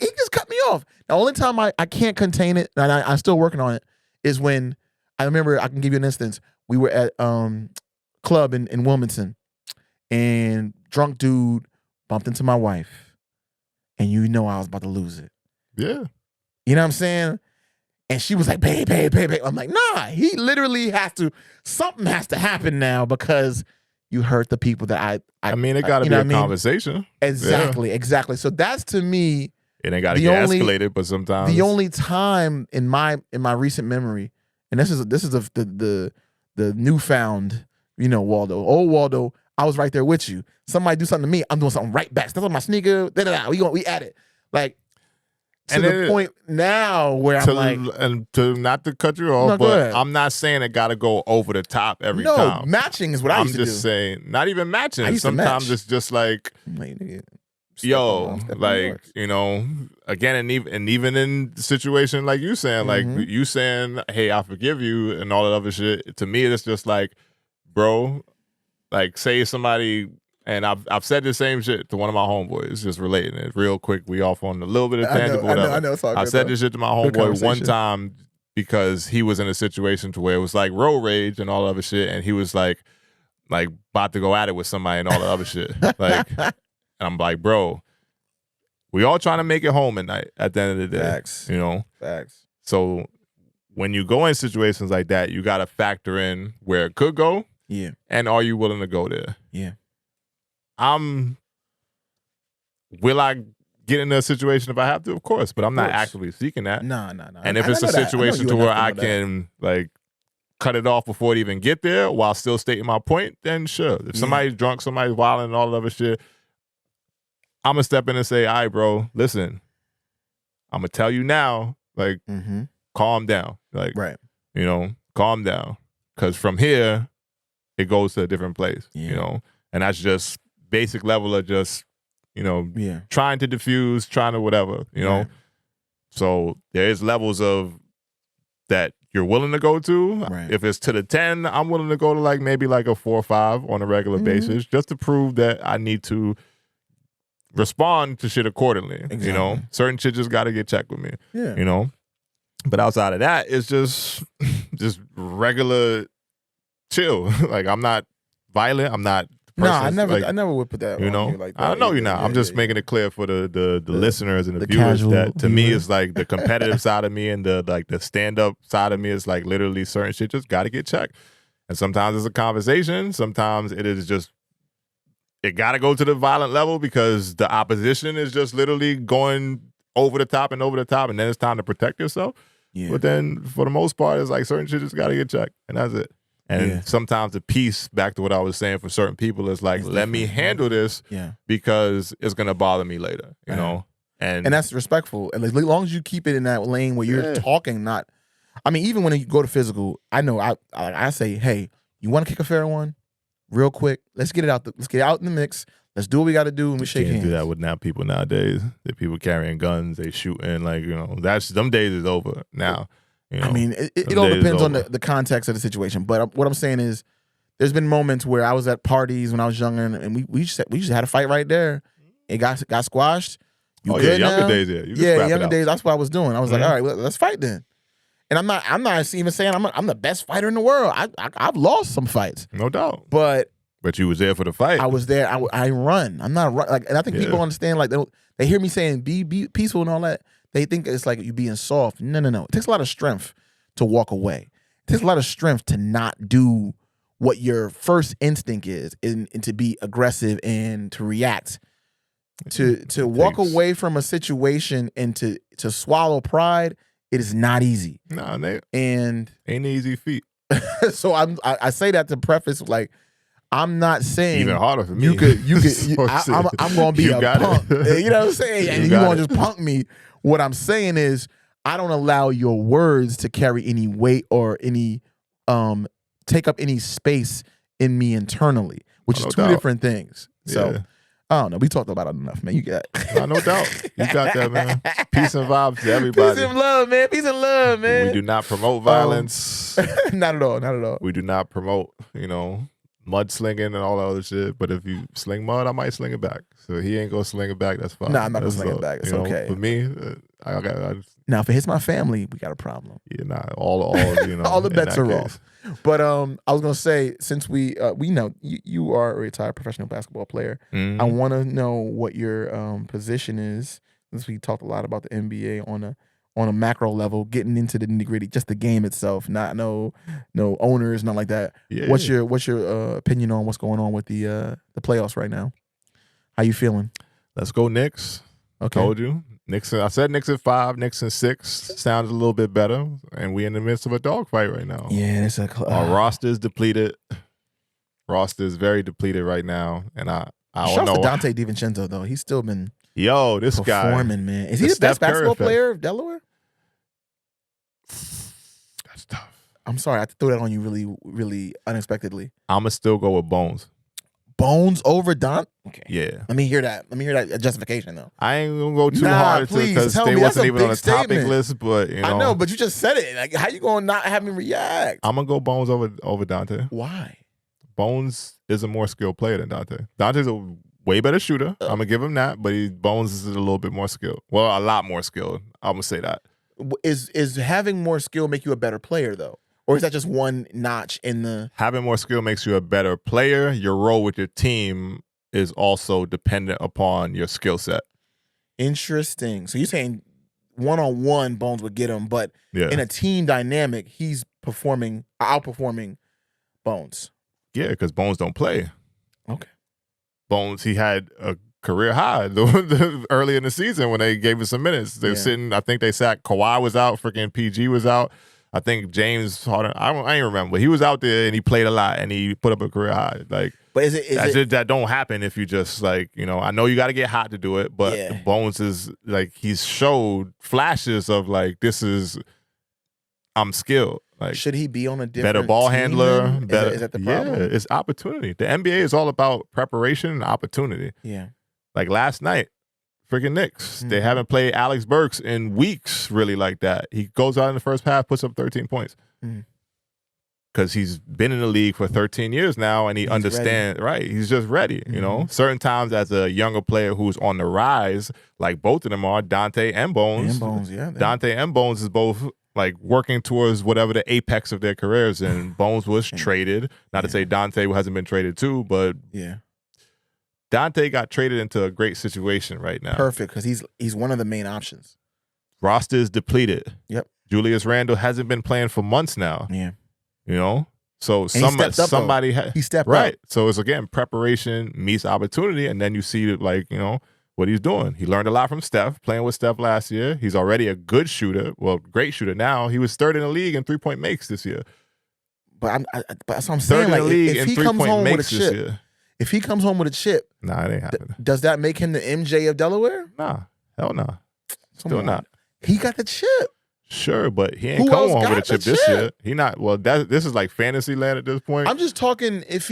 He just cut me off. The only time I can't contain it, and I'm still working on it, is when I remember, I can give you an instance. We were at club in Wilmington, and drunk dude bumped into my wife. And you know I was about to lose it. Yeah. You know what I'm saying? And she was like, babe. I'm like, nah, he literally something has to happen now because you hurt the people that I mean, it got to be a conversation. Exactly. So that's, to me, it ain't got to get escalated, but sometimes. The only time in my recent memory, and this is the newfound, you know, Waldo. Old Waldo, I was right there with you. Somebody do something to me, I'm doing something right back. Step on my sneaker, we at it. Like, to the point now where I'm like, and to not to cut you off, but I'm not saying it got to go over the top every time. No, matching is what I used to do. I'm just saying, not even matching. Sometimes it's just like, yo, like, you know, again, and even in the situation like you saying, like you saying, hey, I forgive you and all that other shit. To me, it's just like, bro, like say somebody. And I've said the same shit to one of my homeboys, just relating it real quick. We off on a little bit of tangent, whatever. I know. It's all good, I said this shit to my homeboy one time because he was in a situation to where it was like road rage and all the other shit, and he was like about to go at it with somebody and all the other shit. Like, and I'm like, bro, we all trying to make it home at night. At the end of the day, Facts. You know, facts. So when you go in situations like that, you got to factor in where it could go. Yeah. And are you willing to go there? Yeah. Will I get in a situation if I have to? Of course, but I'm not actively seeking that. No. And if it's a situation to where I can like cut it off before it even get there while still stating my point, then sure. If somebody's drunk, somebody's wilding and all that other shit, I'm going to step in and say, all right, bro, listen, I'm going to tell you now, like, calm down. Like, you know, calm down. Because from here, it goes to a different place, you know? And that's just basic level of just, you know, trying to diffuse, trying to whatever, you know. So there is levels of that you're willing to go to. If it's to the 10, I'm willing to go to like maybe like a 4 or 5 on a regular basis just to prove that I need to respond to shit accordingly. You know, certain shit just got to get checked with me. You know, but outside of that, it's just regular chill. Like I'm not violent. I'm not. No, I never would put that. You know, like that. I know you're not. I'm just making it clear for the listeners and the viewers that to me is like the competitive side of me and the stand up side of me is like literally certain shit just got to get checked. And sometimes it's a conversation. Sometimes it is just it got to go to the violent level because the opposition is just literally going over the top, and then it's time to protect yourself. Yeah. But then for the most part, it's like certain shit just got to get checked, and that's it. And sometimes the peace, back to what I was saying for certain people, is like, let me handle this because it's going to bother me later, you know? And that's respectful. And as long as you keep it in that lane where you're talking, not, I mean, even when you go to physical, I know I say, hey, you want to kick a fair one? Real quick, let's get it out. Let's get out in the mix. Let's do what we got to do, and we shake hands. Do that with people nowadays. The people carrying guns, they shooting, like, you know, them days is over now. You know, I mean, it all depends on the context of the situation. But what I'm saying is, there's been moments where I was at parties when I was younger, and we just had a fight right there. It got squashed. Younger days, younger days. That's what I was doing. I was like, all right, let's fight then. And I'm not even saying I'm the best fighter in the world. I've lost some fights, no doubt. But you was there for the fight. I was there. I run. I'm not run. Like, and I think people understand. Like they hear me saying be peaceful and all that. They think it's like you being soft. No. It takes a lot of strength to walk away. It takes a lot of strength to not do what your first instinct is, and to be aggressive and to react. To walk away from a situation and to swallow pride, it is not easy. No, and ain't an easy feat. So I say that to preface, like, I'm not saying even harder for me. You could. I'm gonna be a punk. You know what I'm saying? And you gonna just punk me. What I'm saying is, I don't allow your words to carry any weight or any take up any space in me internally, which is two different things. So I don't know. We talked about it enough, man. You got no doubt. You got that, man. Peace and vibes to everybody. Peace and love, man. Peace and love, man. We do not promote violence. Not at all. Not at all. We do not promote, mud slinging and all that other shit. But if you sling mud, I might sling it back. So he ain't gonna sling it back. That's fine. No, I'm not gonna sling it back. It's okay. For me, I now if it hits my family, we got a problem. Yeah, all all the bets are off. But I was gonna say, since we know you are a retired professional basketball player, I want to know what your position is. Since we talked a lot about the NBA on a macro level, getting into the nitty-gritty, just the game itself, not no owners, not like that. Yeah. What's your opinion on what's going on with the playoffs right now? How you feeling? Let's go Knicks. Okay. Told you. Knicks. I said Knicks at 5, Knicks at 6. Sounds a little bit better. And we in the midst of a dogfight right now. Yeah, it's our roster is depleted. Roster is very depleted right now. And I don't know. Dante DiVincenzo, though. He's still been Yo, this guy performing, man. Is he the best basketball player of Delaware? That's tough. I'm sorry, I threw that on you really, really unexpectedly. I'ma still go with Bones. Bones over Don? Okay. Yeah. Let me hear that. justification though. I ain't gonna go too hard because they wasn't even on the topic list, but you know. I know, but you just said it. Like, how you gonna not have me react? I'm gonna go Bones over Dante. Why? Bones is a more skilled player than Dante. Dante's a way better shooter. I'm gonna give him that, but Bones is a little bit more skilled. Well, a lot more skilled. I'm gonna say that. Is having more skill make you a better player though? Or is that just one notch in the... Having more skill makes you a better player. Your role with your team is also dependent upon your skill set. Interesting. So you're saying one-on-one Bones would get him, but in a team dynamic, he's outperforming Bones. Yeah, because Bones don't play. Okay. Bones, he had a career high early in the season when they gave him some minutes. They're sitting, I think they sat, Kawhi was out, freaking PG was out. I think James Harden, I ain't remember, but he was out there and he played a lot and he put up a career high. Like, but that don't happen if you just like, you know, I know you got to get hot to do it, but Bones is like, he's showed flashes of like, I'm skilled. Like, should he be on a different better ball handler? Better, is that the problem? Yeah, it's opportunity. The NBA is all about preparation and opportunity. Yeah. Like last night, freaking Knicks. They haven't played Alex Burks in weeks really like that. He goes out in the first half, puts up 13 points. Because he's been in the league for 13 years now and he understands, right? He's just ready, you know? Certain times as a younger player who's on the rise, like both of them are, Dante and Bones. Dante and Bones is both like working towards whatever the apex of their careers, and Bones was traded. Not to say Dante hasn't been traded too, but Dante got traded into a great situation right now. Perfect, because he's one of the main options. Roster is depleted. Yep. Julius Randle hasn't been playing for months now. Yeah. You know? So somebody he stepped right. up. So it's again preparation meets opportunity, and then you see like, you know, what he's doing. He learned a lot from Steph, playing with Steph last year. He's already a good shooter. Well, great shooter now. He was third in the league in 3-point makes this year. But that's what I'm saying. Like, if he comes home with a chip, if he comes home with a chip, nah, it ain't happening. Does that make him the MJ of Delaware? Nah, hell nah. Still not. He got the chip. Sure, but he ain't coming home with a chip this year. He not. Well, this is like fantasy land at this point. I'm just talking. If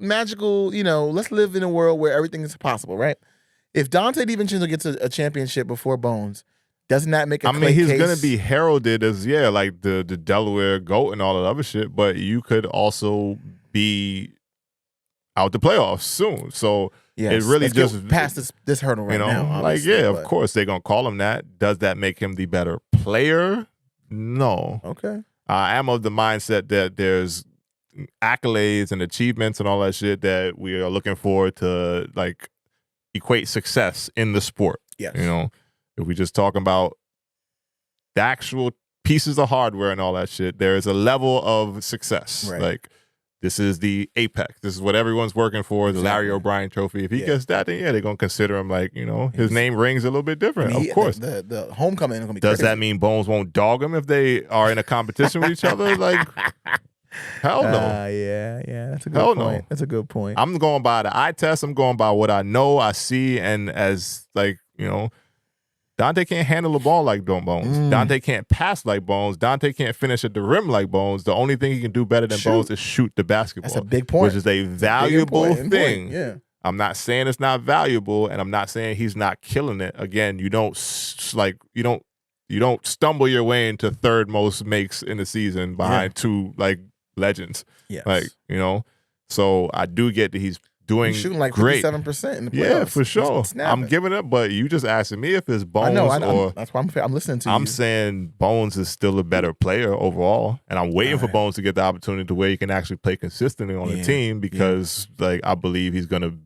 magical, you know, let's live in a world where everything is possible, right? If Dante DiVincenzo gets a championship before Bones, doesn't that make he's going to be heralded as, like the Delaware GOAT and all that other shit, but you could also be out the playoffs soon. So it really just past this hurdle right now. Like, of course they're going to call him that. Does that make him the better player? No. Okay. I am of the mindset that there's accolades and achievements and all that shit that we are looking forward to, like, equate success in the sport. Yes. You know, if we just talk about the actual pieces of hardware and all that shit, there is a level of success. Right. Like, this is the apex. This is what everyone's working for, the Larry O'Brien trophy. If he gets that, then they're going to consider him like, you know, his name rings a little bit different. Of course. The homecoming is going to be Does crazy. that mean Bones won't dog him if they are in a competition with each other? Like, hell no. Yeah. That's a good point. No. That's a good point. I'm going by the eye test. I'm going by what I know, I see, and as, like, you know, Dante can't handle the ball like Bones. Dante can't pass like Bones. Dante can't finish at the rim like Bones. The only thing he can do better than Bones is shoot the basketball. That's a big point. Which is a valuable thing. Yeah. I'm not saying it's not valuable, and I'm not saying he's not killing it. Again, you don't stumble your way into third most makes in the season behind two like legends. Yes. Like, you know. So I do get that he's doing shooting like great. 57% in the playoffs. Yeah, for sure. I'm giving it, but you just asking me if it's Bones or that's why I'm listening to you. I'm saying Bones is still a better player overall, and I'm waiting for Bones to get the opportunity to where he can actually play consistently on the team because like I believe he's gonna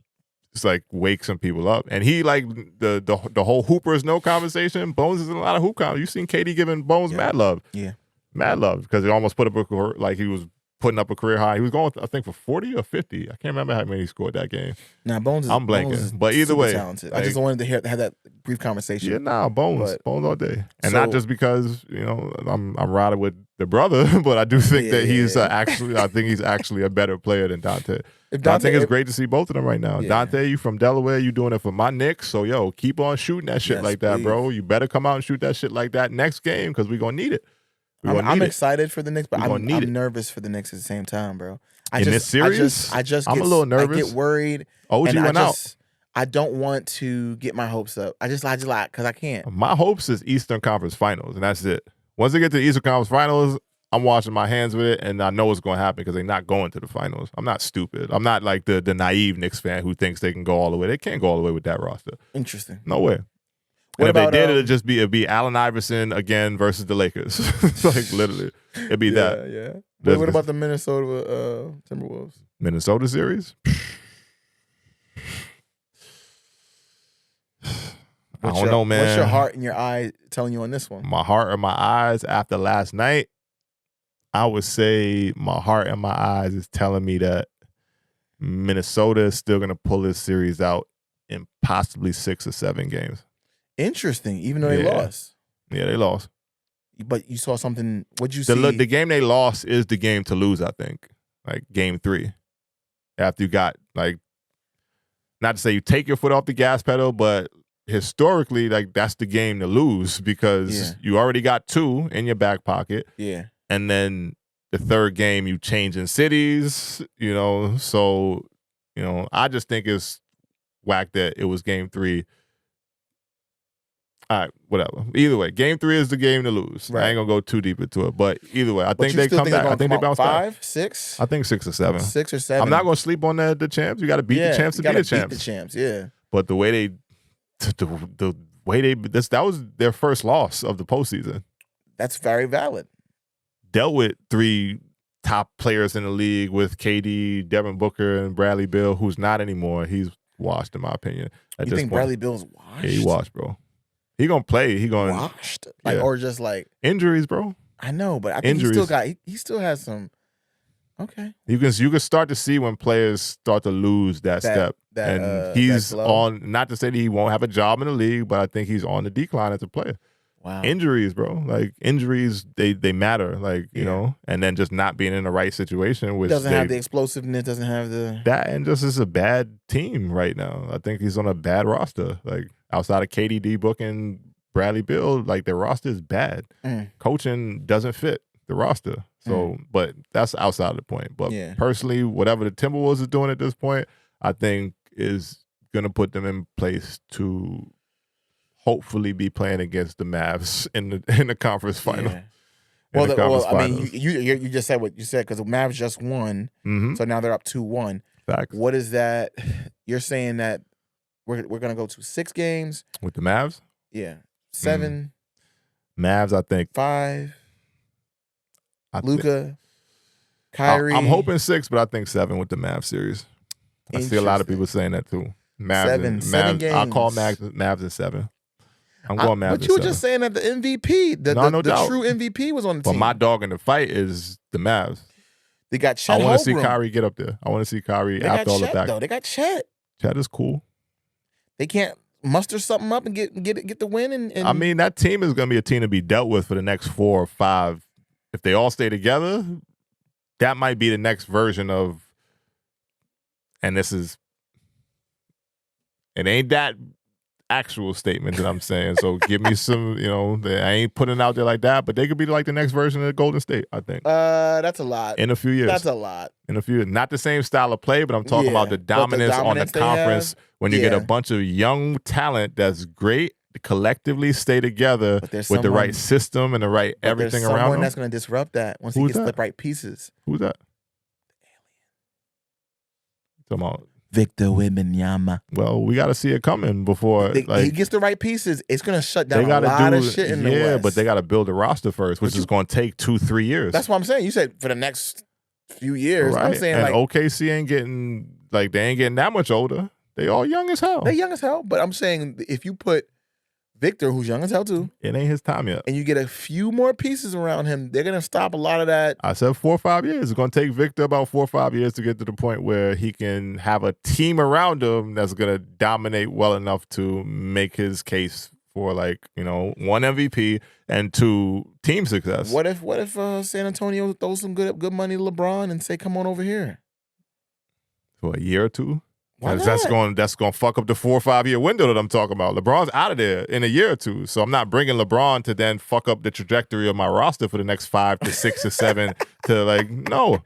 just like wake some people up. And he like the whole Hoopers no conversation. Bones is in a lot of hoop conversation. You seen KD giving Bones mad love. Yeah. Mad love because he almost put up like he was putting up a career high. He was going, I think, for 40 or 50. I can't remember how many he scored that game. Nah, Bones is I'm blanking. Bones is but either super way, talented. like, I just wanted to have that brief conversation. Yeah, Bones all day, and not just because I'm riding with the brother, but I do think that he's actually. I think he's actually a better player than Dante. I think it's great to see both of them right now. Yeah. Dante, you from Delaware, you doing it for my Knicks, so keep on shooting that shit like that, bro. You better come out and shoot that shit like that next game because we're gonna need it. I'm excited for the Knicks, but I'm nervous for the Knicks at the same time, bro. This series, I'm a little nervous. I get worried. OG went out. I don't want to get my hopes up. I just like because I can't. My hopes is Eastern Conference Finals, and that's it. Once they get to the Eastern Conference Finals, I'm washing my hands with it, and I know it's going to happen because they're not going to the finals. I'm not stupid. I'm not like the naive Knicks fan who thinks they can go all the way. They can't go all the way with that roster. Interesting. No way. And if they did, it'd be Allen Iverson again versus the Lakers. Like literally, it'd be that. Yeah. What about the Minnesota Timberwolves? Minnesota series? I don't know, man. What's your heart and your eye telling you on this one? My heart and my eyes after last night, I would say my heart and my eyes is telling me that Minnesota is still going to pull this series out in possibly 6 or 7 games. Interesting, even though they lost. Yeah, they lost. But you saw something. What'd you see? The game they lost is the game to lose, I think. Like game 3. After you got, like, not to say you take your foot off the gas pedal, but historically, like, that's the game to lose because you already got 2 in your back pocket. Yeah. And then the third game, you changing cities, so, I just think it's whack that it was game 3. All right, whatever. Either way, game 3 is the game to lose. Right. I ain't gonna go too deep into it, but either way, I think they come back. I think they bounce back. 5, 6? I think 6 or 7. 6 or 7. I'm not gonna sleep on the champs. You got to beat the champs to be the champs. Beat the champs, yeah. But the way that was their first loss of the postseason. That's very valid. Dealt with 3 top players in the league with KD, Devin Booker, and Bradley Beal, who's not anymore. He's washed, in my opinion. You think Bradley Beal's washed? Yeah, he washed, bro. He gonna play. He gonna washed, or just like injuries, bro. I know, but I think he still has some. Okay, you can start to see when players start to lose that step, and he's on. Not to say that he won't have a job in the league, but I think he's on the decline as a player. Wow, injuries, bro. Like injuries, they matter. Like and then just not being in the right situation, which doesn't have the explosiveness, doesn't have that, and just is a bad team right now. I think he's on a bad roster. Like outside of KD, Book, and Bradley Beal, like their roster is bad. Coaching doesn't fit the roster. So, but that's outside of the point. But personally, whatever the Timberwolves are doing at this point, I think is gonna put them in place to hopefully be playing against the Mavs in the conference final. Yeah. Well, I mean, you just said what you said because the Mavs just won, so now they're up 2-1. Facts. What is that? You're saying that we're gonna go to 6 games with the Mavs? Yeah, 7. Mavs, I think 5. Luka, Kyrie. I'm hoping 6, but I think 7 with the Mavs series. I see a lot of people saying that too. Mavs 7 games. I'll call Mavs at 7. I'm going Mavs. But you were just saying that the MVP, the true MVP was on the team. But my dog in the fight is the Mavs. They got Chet. I want to see Kyrie get up there. I want to see Kyrie after all the back. They got Chet. Chet is cool. They can't muster something up and get the win. And I mean, that team is going to be a team to be dealt with for the next 4 or 5. If they all stay together, that might be the next version of. And this is. It ain't that actual statement that I'm saying. So give me some, I ain't putting it out there like that, but they could be like the next version of Golden State, I think. That's a lot. In a few years. That's a lot. In a few years. Not the same style of play, but I'm talking about the dominance on the conference when you get a bunch of young talent that's great, collectively stay together with the right system and the right everything around them. Someone that's going to disrupt that once he gets the right pieces. Who's that? Talking about Victor Wembanyama. Well, we got to see it coming before he gets the right pieces. It's going to shut down a lot of shit in the West. Yeah, but they got to build a roster first, which is going to take 2-3 years. That's what I'm saying. You said for the next few years. Right. I'm saying and OKC ain't getting they ain't getting that much older. They all young as hell. They're young as hell. But I'm saying if you put Victor, who's young as hell too. It ain't his time yet. And you get a few more pieces around him, they're going to stop a lot of that. I said 4 or 5 years. It's going to take Victor about 4 or 5 years to get to the point where he can have a team around him that's going to dominate well enough to make his case for, like, you know, 1 MVP and 2 team success. What if San Antonio throws some good money to LeBron and say, come on over here? For a year or 2? Why not? That's going to fuck up the 4 or 5 year window that I'm talking about. LeBron's out of there in a year or 2, so I'm not bringing LeBron to then fuck up the trajectory of my roster for the next 5 to 6 or 7 to, like, no.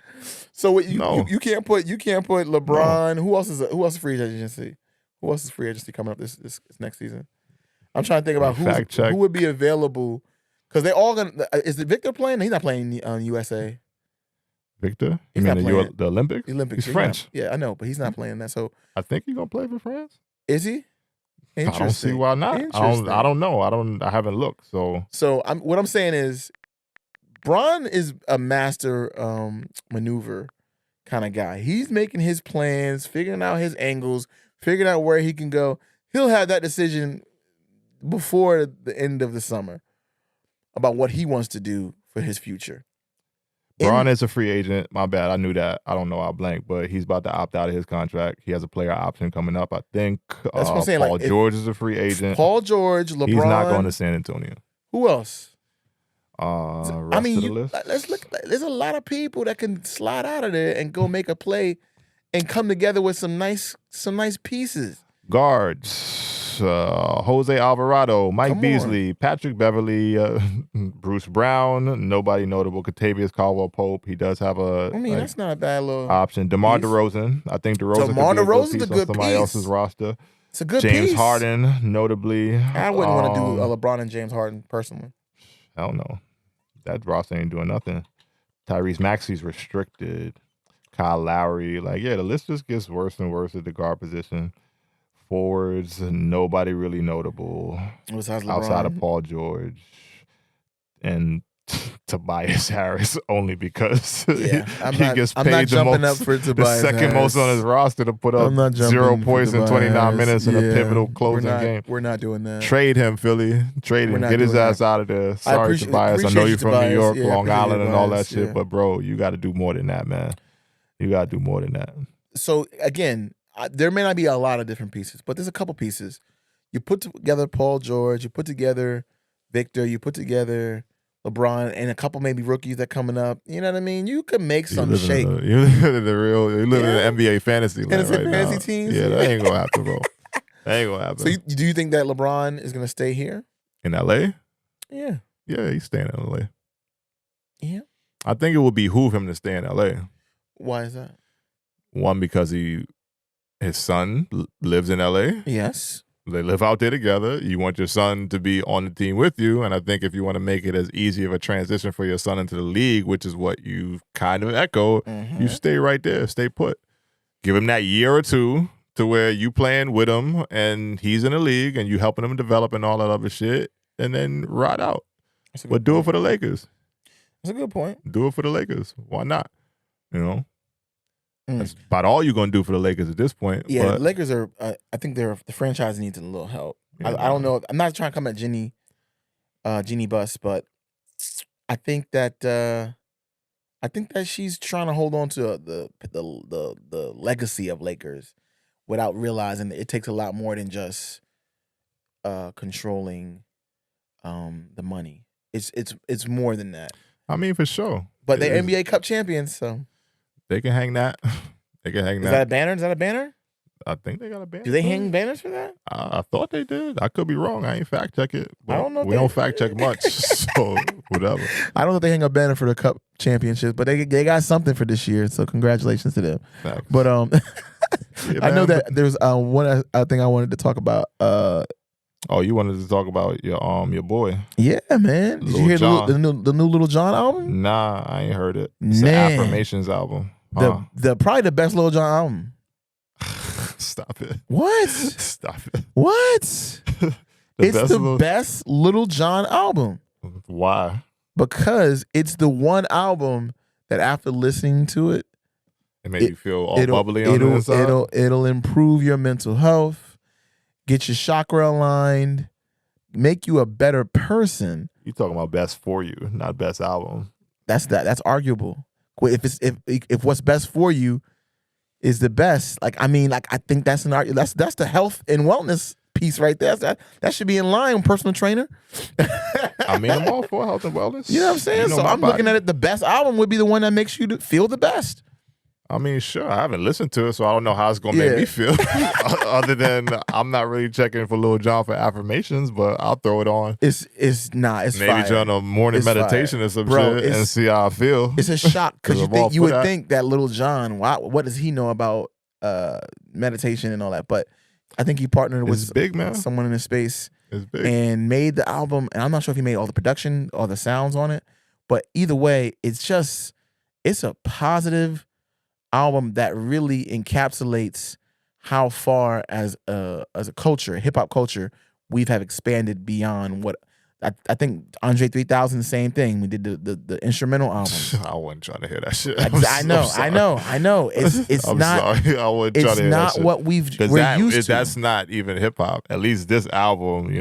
So you can't put LeBron. No. Who else is free agency? Who else is free agency coming up this next season? I'm trying to think about who would be available, because they all gonna. Is it Victor playing? He's not playing on USA. Victor? You mean the Olympics? The Olympics. He's French. Yeah, I know, but he's not playing that. So I think he's gonna play for France. Is he? I don't see why not. I don't know. I haven't looked. So what I'm saying is, Bron is a master maneuver kind of guy. He's making his plans, figuring out his angles, figuring out where he can go. He'll have that decision before the end of the summer about what he wants to do for his future. Bron is a free agent. My bad. I knew that. I don't know. I blanked, but he's about to opt out of his contract. He has a player option coming up, I think. That's what I'm saying. Paul George is a free agent. Paul George, LeBron. He's not going to San Antonio. Who else? I mean, let's look. There's a lot of people that can slide out of there and go make a play and come together with some nice pieces. Guards. Jose Alvarado, Mike Beasley, Patrick Beverly, Bruce Brown, nobody notable. Katavius Caldwell-Pope. He does have that's not a bad little option. DeMar DeRozan. I think DeRozan could be a good piece on somebody else's roster. It's a good James piece. Harden, notably. I wouldn't want to do LeBron and James Harden personally. I don't know. That roster ain't doing nothing. Tyrese Maxey's restricted. Kyle Lowry. The list just gets worse and worse at the guard position. Forwards, nobody really notable outside of Paul George and Tobias Harris, only because he gets paid the second most on his roster to put up 0 points in 29 minutes in a pivotal closing game. We're not doing that. Trade him, Philly. Trade him. Get his ass out of there. Sorry, Tobias. I know you're from New York, Long Island, and all that shit, but bro, you got to do more than that, man. You got to do more than that. So again, there may not be a lot of different pieces, but there's a couple pieces. You put together Paul George, you put together Victor, you put together LeBron, and a couple maybe rookies that coming up. You know what I mean? You could make some shake. You live in the NBA fantasy land right fantasy now. Teams? Yeah, that ain't gonna happen, bro. That ain't gonna happen. So do you think that LeBron is gonna stay here in LA? Yeah. Yeah, he's staying in LA. Yeah. I think it would behoove him to stay in LA. Why is that? One, because his son lives in LA. Yes. They live out there together. You want your son to be on the team with you. And I think if you want to make it as easy of a transition for your son into the league, which is what you kind of echo, you stay right there. Stay put. Give him that year or 2 to where you playing with him and he's in the league and you helping him develop and all that other shit. And then ride out. But do it for the Lakers. That's a good point. Do it for the Lakers. Why not? You know? That's about all you're going to do for the Lakers at this point. Yeah, but the Lakers are, I think the franchise needs a little help. Yeah, I don't know. I'm not trying to come at Jeannie Buss, but I think that she's trying to hold on to the legacy of Lakers without realizing that it takes a lot more than just controlling the money. It's more than that. I mean, for sure. But they're NBA Cup champions, so they can hang that. They can hang that. Is that a banner? Is that a banner? I think they got a banner. Do they hang banners for that? I thought they did. I could be wrong. I ain't fact check it. I don't know. We don't fact check much, so whatever. I don't know if they hang a banner for the Cup championship, but they got something for this year. So congratulations to them. Facts. But yeah, I know that there's one thing I wanted to talk about. Oh, you wanted to talk about your boy? Yeah, man. Did you hear the new Little John album? Nah, I ain't heard it. It's an Affirmations album. The probably the best Little John album. Stop it. What? Stop it. What? It's the best Little John album. Why? Because it's the one album that after listening to it, it made you feel all bubbly on the inside. It'll improve your mental health, get your chakra aligned, make you a better person. You talking about best for you, not best album. That's arguable. If what's best for you is the best, I think that's an argument. That's the health and wellness piece right there. That should be in line, personal trainer. I mean, I'm all for health and wellness. You know what I'm saying? So I'm looking at it. The best album would be the one that makes you feel the best. I mean, sure. I haven't listened to it, so I don't know how it's gonna make me feel. Other than I'm not really checking for Lil Jon for affirmations, but I'll throw it on. It's maybe fire. during a morning meditation or some shit and see how I feel. It's a shock because you would think that Lil Jon, what does he know about meditation and all that? But I think he partnered with big, man. Someone in the space it's big. And made the album. And I'm not sure if he made all the production or the sounds on it, but either way, it's a positive album that really encapsulates how far as a culture, hip hop culture, we have expanded beyond what I think Andre 3000, the same thing. We did the instrumental album. I wasn't trying to hear that shit. I know. It's I'm not. Sorry. I wasn't trying to hear that shit. What we're used to. That's not even hip hop. At least this album,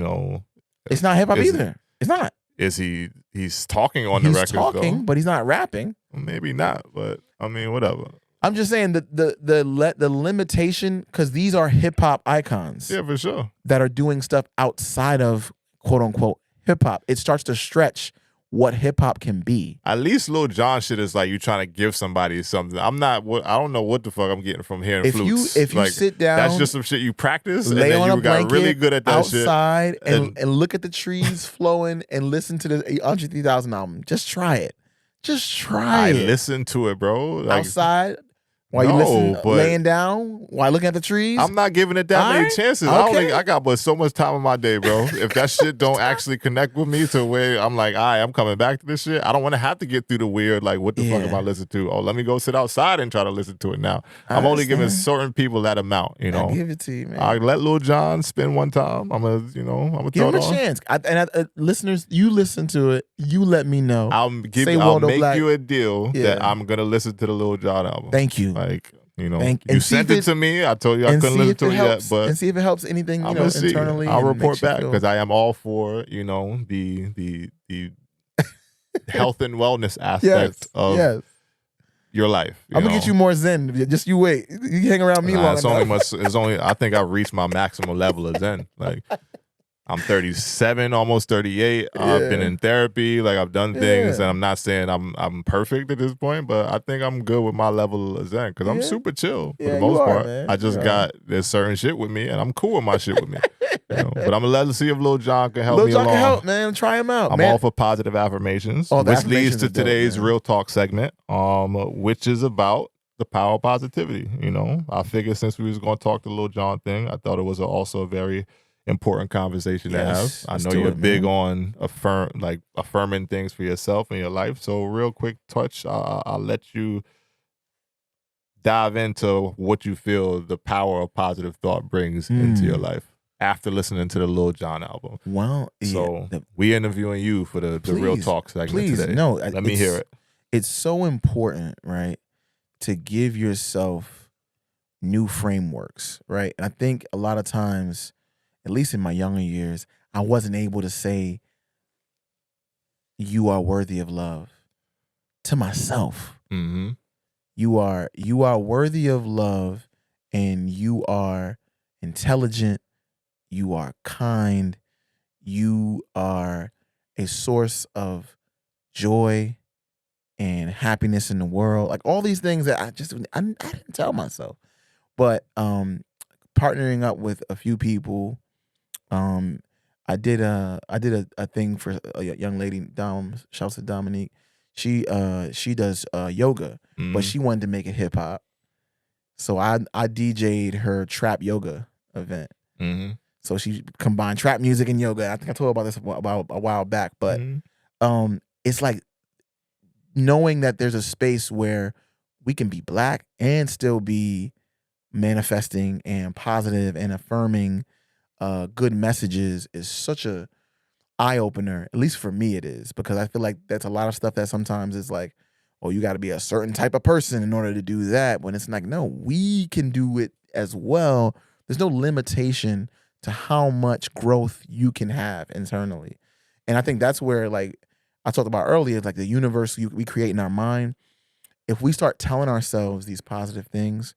it's not hip hop either. It's not. Is he's talking on the record? He's talking, but he's not rapping. Maybe not, but I mean, whatever. I'm just saying that the limitation, because these are hip hop icons. Yeah, for sure. That are doing stuff outside of quote unquote hip hop. It starts to stretch what hip hop can be. At least Lil Jon shit is like you trying to give somebody something. I don't know what the fuck I'm getting from hearing flutes. If you sit down, that's just some shit you practice, lay and then on you a got really good at that outside shit. And look at the trees flowing and listen to the Andre 3000 album. Just try it. I listen to it, bro. Outside. While you listen, laying down, while looking at the trees. I'm not giving it that many chances. Okay. I got but so much time in my day, bro. If that shit don't actually connect with me to where I'm like, all right, I'm coming back to this shit. I don't want to have to get through the weird, like, what the fuck am I listening to? Oh, let me go sit outside and try to listen to it now. I'm only giving certain people that amount, I give it to you, man. I let Lil Jon spin one time. I'm gonna give throw him it a on. chance. Listeners, you listen to it. You let me know. I'll make you a deal that I'm gonna listen to the Lil Jon album. Thank you. Like. You sent it to me. I told you I couldn't listen to it yet, but and see if it helps anything internally. I'll report back because I am all for the health and wellness aspect of your life. I'm gonna get you more zen. Just you wait. You hang around me long enough. It's only. I think I've reached my maximum level of zen. Like. I'm 37, almost 38. I've been in therapy. Like I've done things, and I'm not saying I'm perfect at this point, but I think I'm good with my level of zen because I'm super chill for the most part. Man. I just there's certain shit with me, and I'm cool with my shit with me. But I'm gonna let see if Lil Jon can help me along. Lil Jon can help, man. Try him out. I'm all for positive affirmations, which leads to today's Real Talk segment, which is about the power of positivity. I figured since we was gonna talk the Lil Jon thing, I thought it was also a very important conversation to have. I know you're big on affirming things for yourself and your life. So real quick touch, I'll let you dive into what you feel the power of positive thought brings into your life after listening to the Lil Jon album. Well, we interviewing you for the Real Talk segment today. No, let me hear it. It's so important, right, to give yourself new frameworks, right? And I think a lot of times, at least in my younger years, I wasn't able to say, you are worthy of love to myself. Mm-hmm. You are worthy of love, and you are intelligent. You are kind. You are a source of joy and happiness in the world. Like all these things that I didn't tell myself. But partnering up with a few people, I did a thing for a young lady, shouts to Dominique. She does yoga, but she wanted to make it hip hop. So I DJ'd her trap yoga event. Mm-hmm. So she combined trap music and yoga. I think I told her about this about a while back, but it's like knowing that there's a space where we can be black and still be manifesting and positive and affirming good messages is such a eye-opener. At least for me it is, because I feel like that's a lot of stuff that sometimes is like, oh, you got to be a certain type of person in order to do that, when it's like, no, we can do it as well. There's no limitation to how much growth you can have internally. And I think that's where, like I talked about earlier, like the universe we create in our mind. If we start telling ourselves these positive things,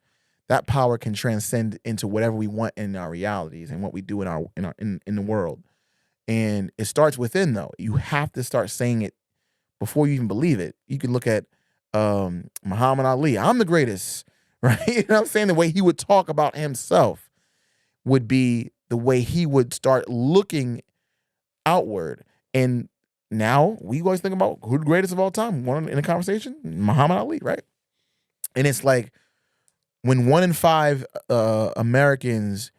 that power can transcend into whatever we want in our realities and what we do in the world. And it starts within, though. You have to start saying it before you even believe it. You can look at Muhammad Ali. I'm the greatest, right? You know what I'm saying? The way he would talk about himself would be the way he would start looking outward. And now we always think about who the greatest of all time. One in a conversation, Muhammad Ali, right? And it's like when 1 in 5 Americans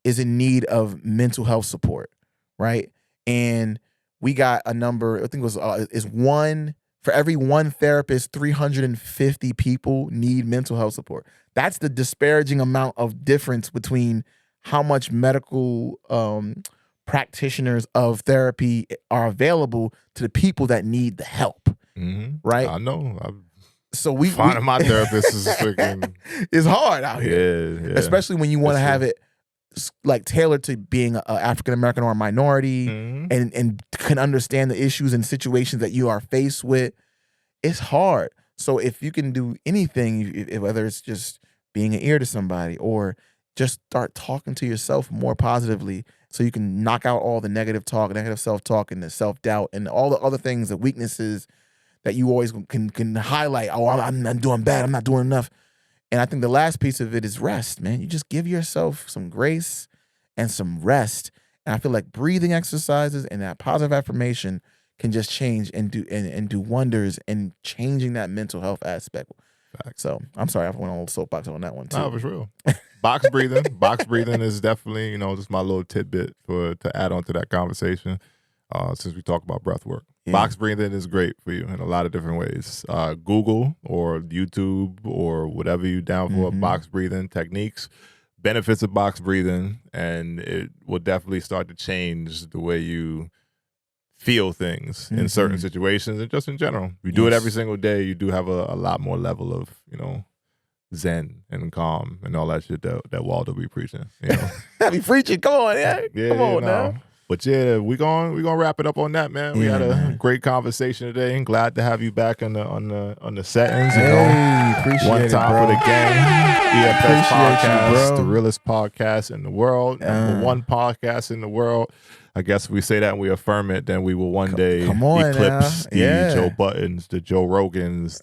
is in need of mental health support, right? And we got a number, I think it was is one for every one therapist, 350 people need mental health support. That's the disparaging amount of difference between how much medical practitioners of therapy are available to the people that need the help, right? I know. So finding my therapist is freaking. It's hard out here, yeah. Especially when you want to have it like tailored to being an African American or a minority, and can understand the issues and situations that you are faced with. It's hard. So if you can do anything, whether it's just being an ear to somebody or just start talking to yourself more positively, so you can knock out all the negative talk, negative self-talk, and the self-doubt, and all the other things, the weaknesses that you always can highlight. Oh, I'm not doing bad. I'm not doing enough. And I think the last piece of it is rest, man. You just give yourself some grace and some rest. And I feel like breathing exercises and that positive affirmation can just change and do wonders in changing that mental health aspect. Fact. So I'm sorry I went on a little soapbox on that one too. No, it was real. Box breathing. Box breathing is definitely, just my little tidbit to add on to that conversation. Since we talk about breath work. Yeah. Box breathing is great for you in a lot of different ways. Google or YouTube or whatever you down for, box breathing techniques, benefits of box breathing, and it will definitely start to change the way you feel things in certain situations and just in general. If you do it every single day, you do have a lot more level of, zen and calm and all that shit that Waldo be preaching. I be preaching. Come on, come on now. But yeah, we're gonna wrap it up on that, man. We had a great conversation today, and glad to have you back on the settings. Appreciate one time for the gang. EFS podcast, the realest podcast in the world, number 1 podcast in the world. I guess if we say that and we affirm it, then we will one day eclipse the Joe Buttons, the Joe Rogans,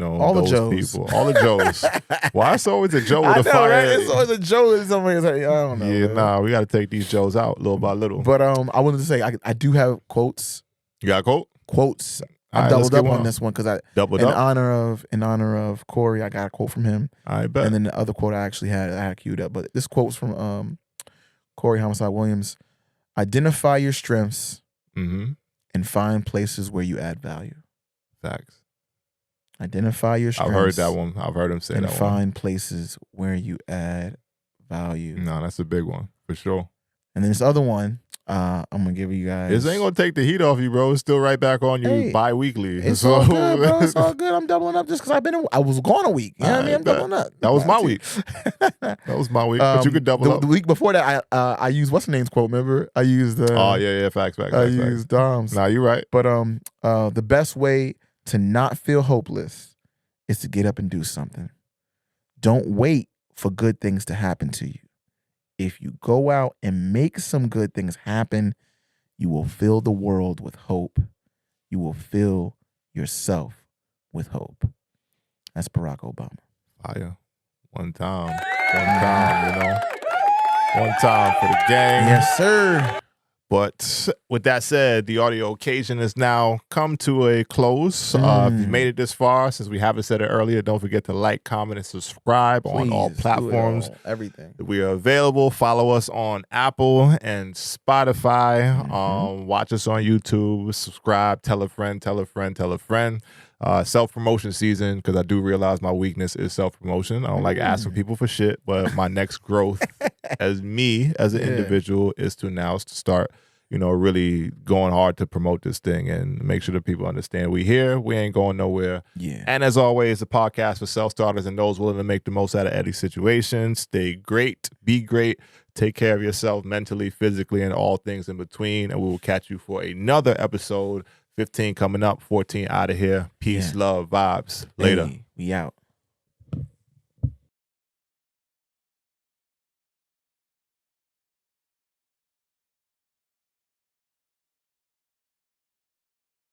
all those the Joes. people, all the Joes. Why it's always a Joe with a fire? Right? It's always a Joe that somebody's like, I don't know. Yeah, man. we got to take these Joes out little by little. But I wanted to say I do have quotes. You got a quote? Quotes. I doubled up on this one because in honor of Corey, I got a quote from him. I bet. And then the other quote I had queued up. But this quote's from Corey Homicide Williams. Identify your strengths and find places where you add value. Facts. Identify your strengths. I've heard that one. I've heard him say that one. And find places where you add value. No, that's a big one for sure. And then this other one, I'm gonna give you guys. This ain't gonna take the heat off you, bro. It's still right back on you bi-weekly. It's all good, bro. It's all good. I'm doubling up just because I was gone a week. You know what I mean? I'm doubling up. That was my week. That was my week. But you could double up. The week before that, I used what's the name's quote. Remember? I used. Facts. I used Dom's. Nah, you're right. But the best way to not feel hopeless is to get up and do something. Don't wait for good things to happen to you. If you go out and make some good things happen, you will fill the world with hope. You will fill yourself with hope. That's Barack Obama. Fire. One time, One time for the gang. Yes, sir. But with that said, the audio occasion has now come to a close. If you made it this far, since we haven't said it earlier, don't forget to like, comment, and subscribe on all platforms. Everything. We are available. Follow us on Apple and Spotify. Watch us on YouTube. Subscribe. Tell a friend. Tell a friend. Tell a friend. Self-promotion season, because I do realize my weakness is self-promotion. I don't like asking people for shit, but my next growth as an individual is to start really going hard to promote this thing and make sure that people understand we here. We ain't going nowhere. Yeah. And as always, a podcast for self-starters and those willing to make the most out of any situation. Stay great. Be great. Take care of yourself mentally, physically, and all things in between. And we will catch you for another episode. 15 coming up, 14 out of here. Peace, love, vibes. Later. Hey, we out.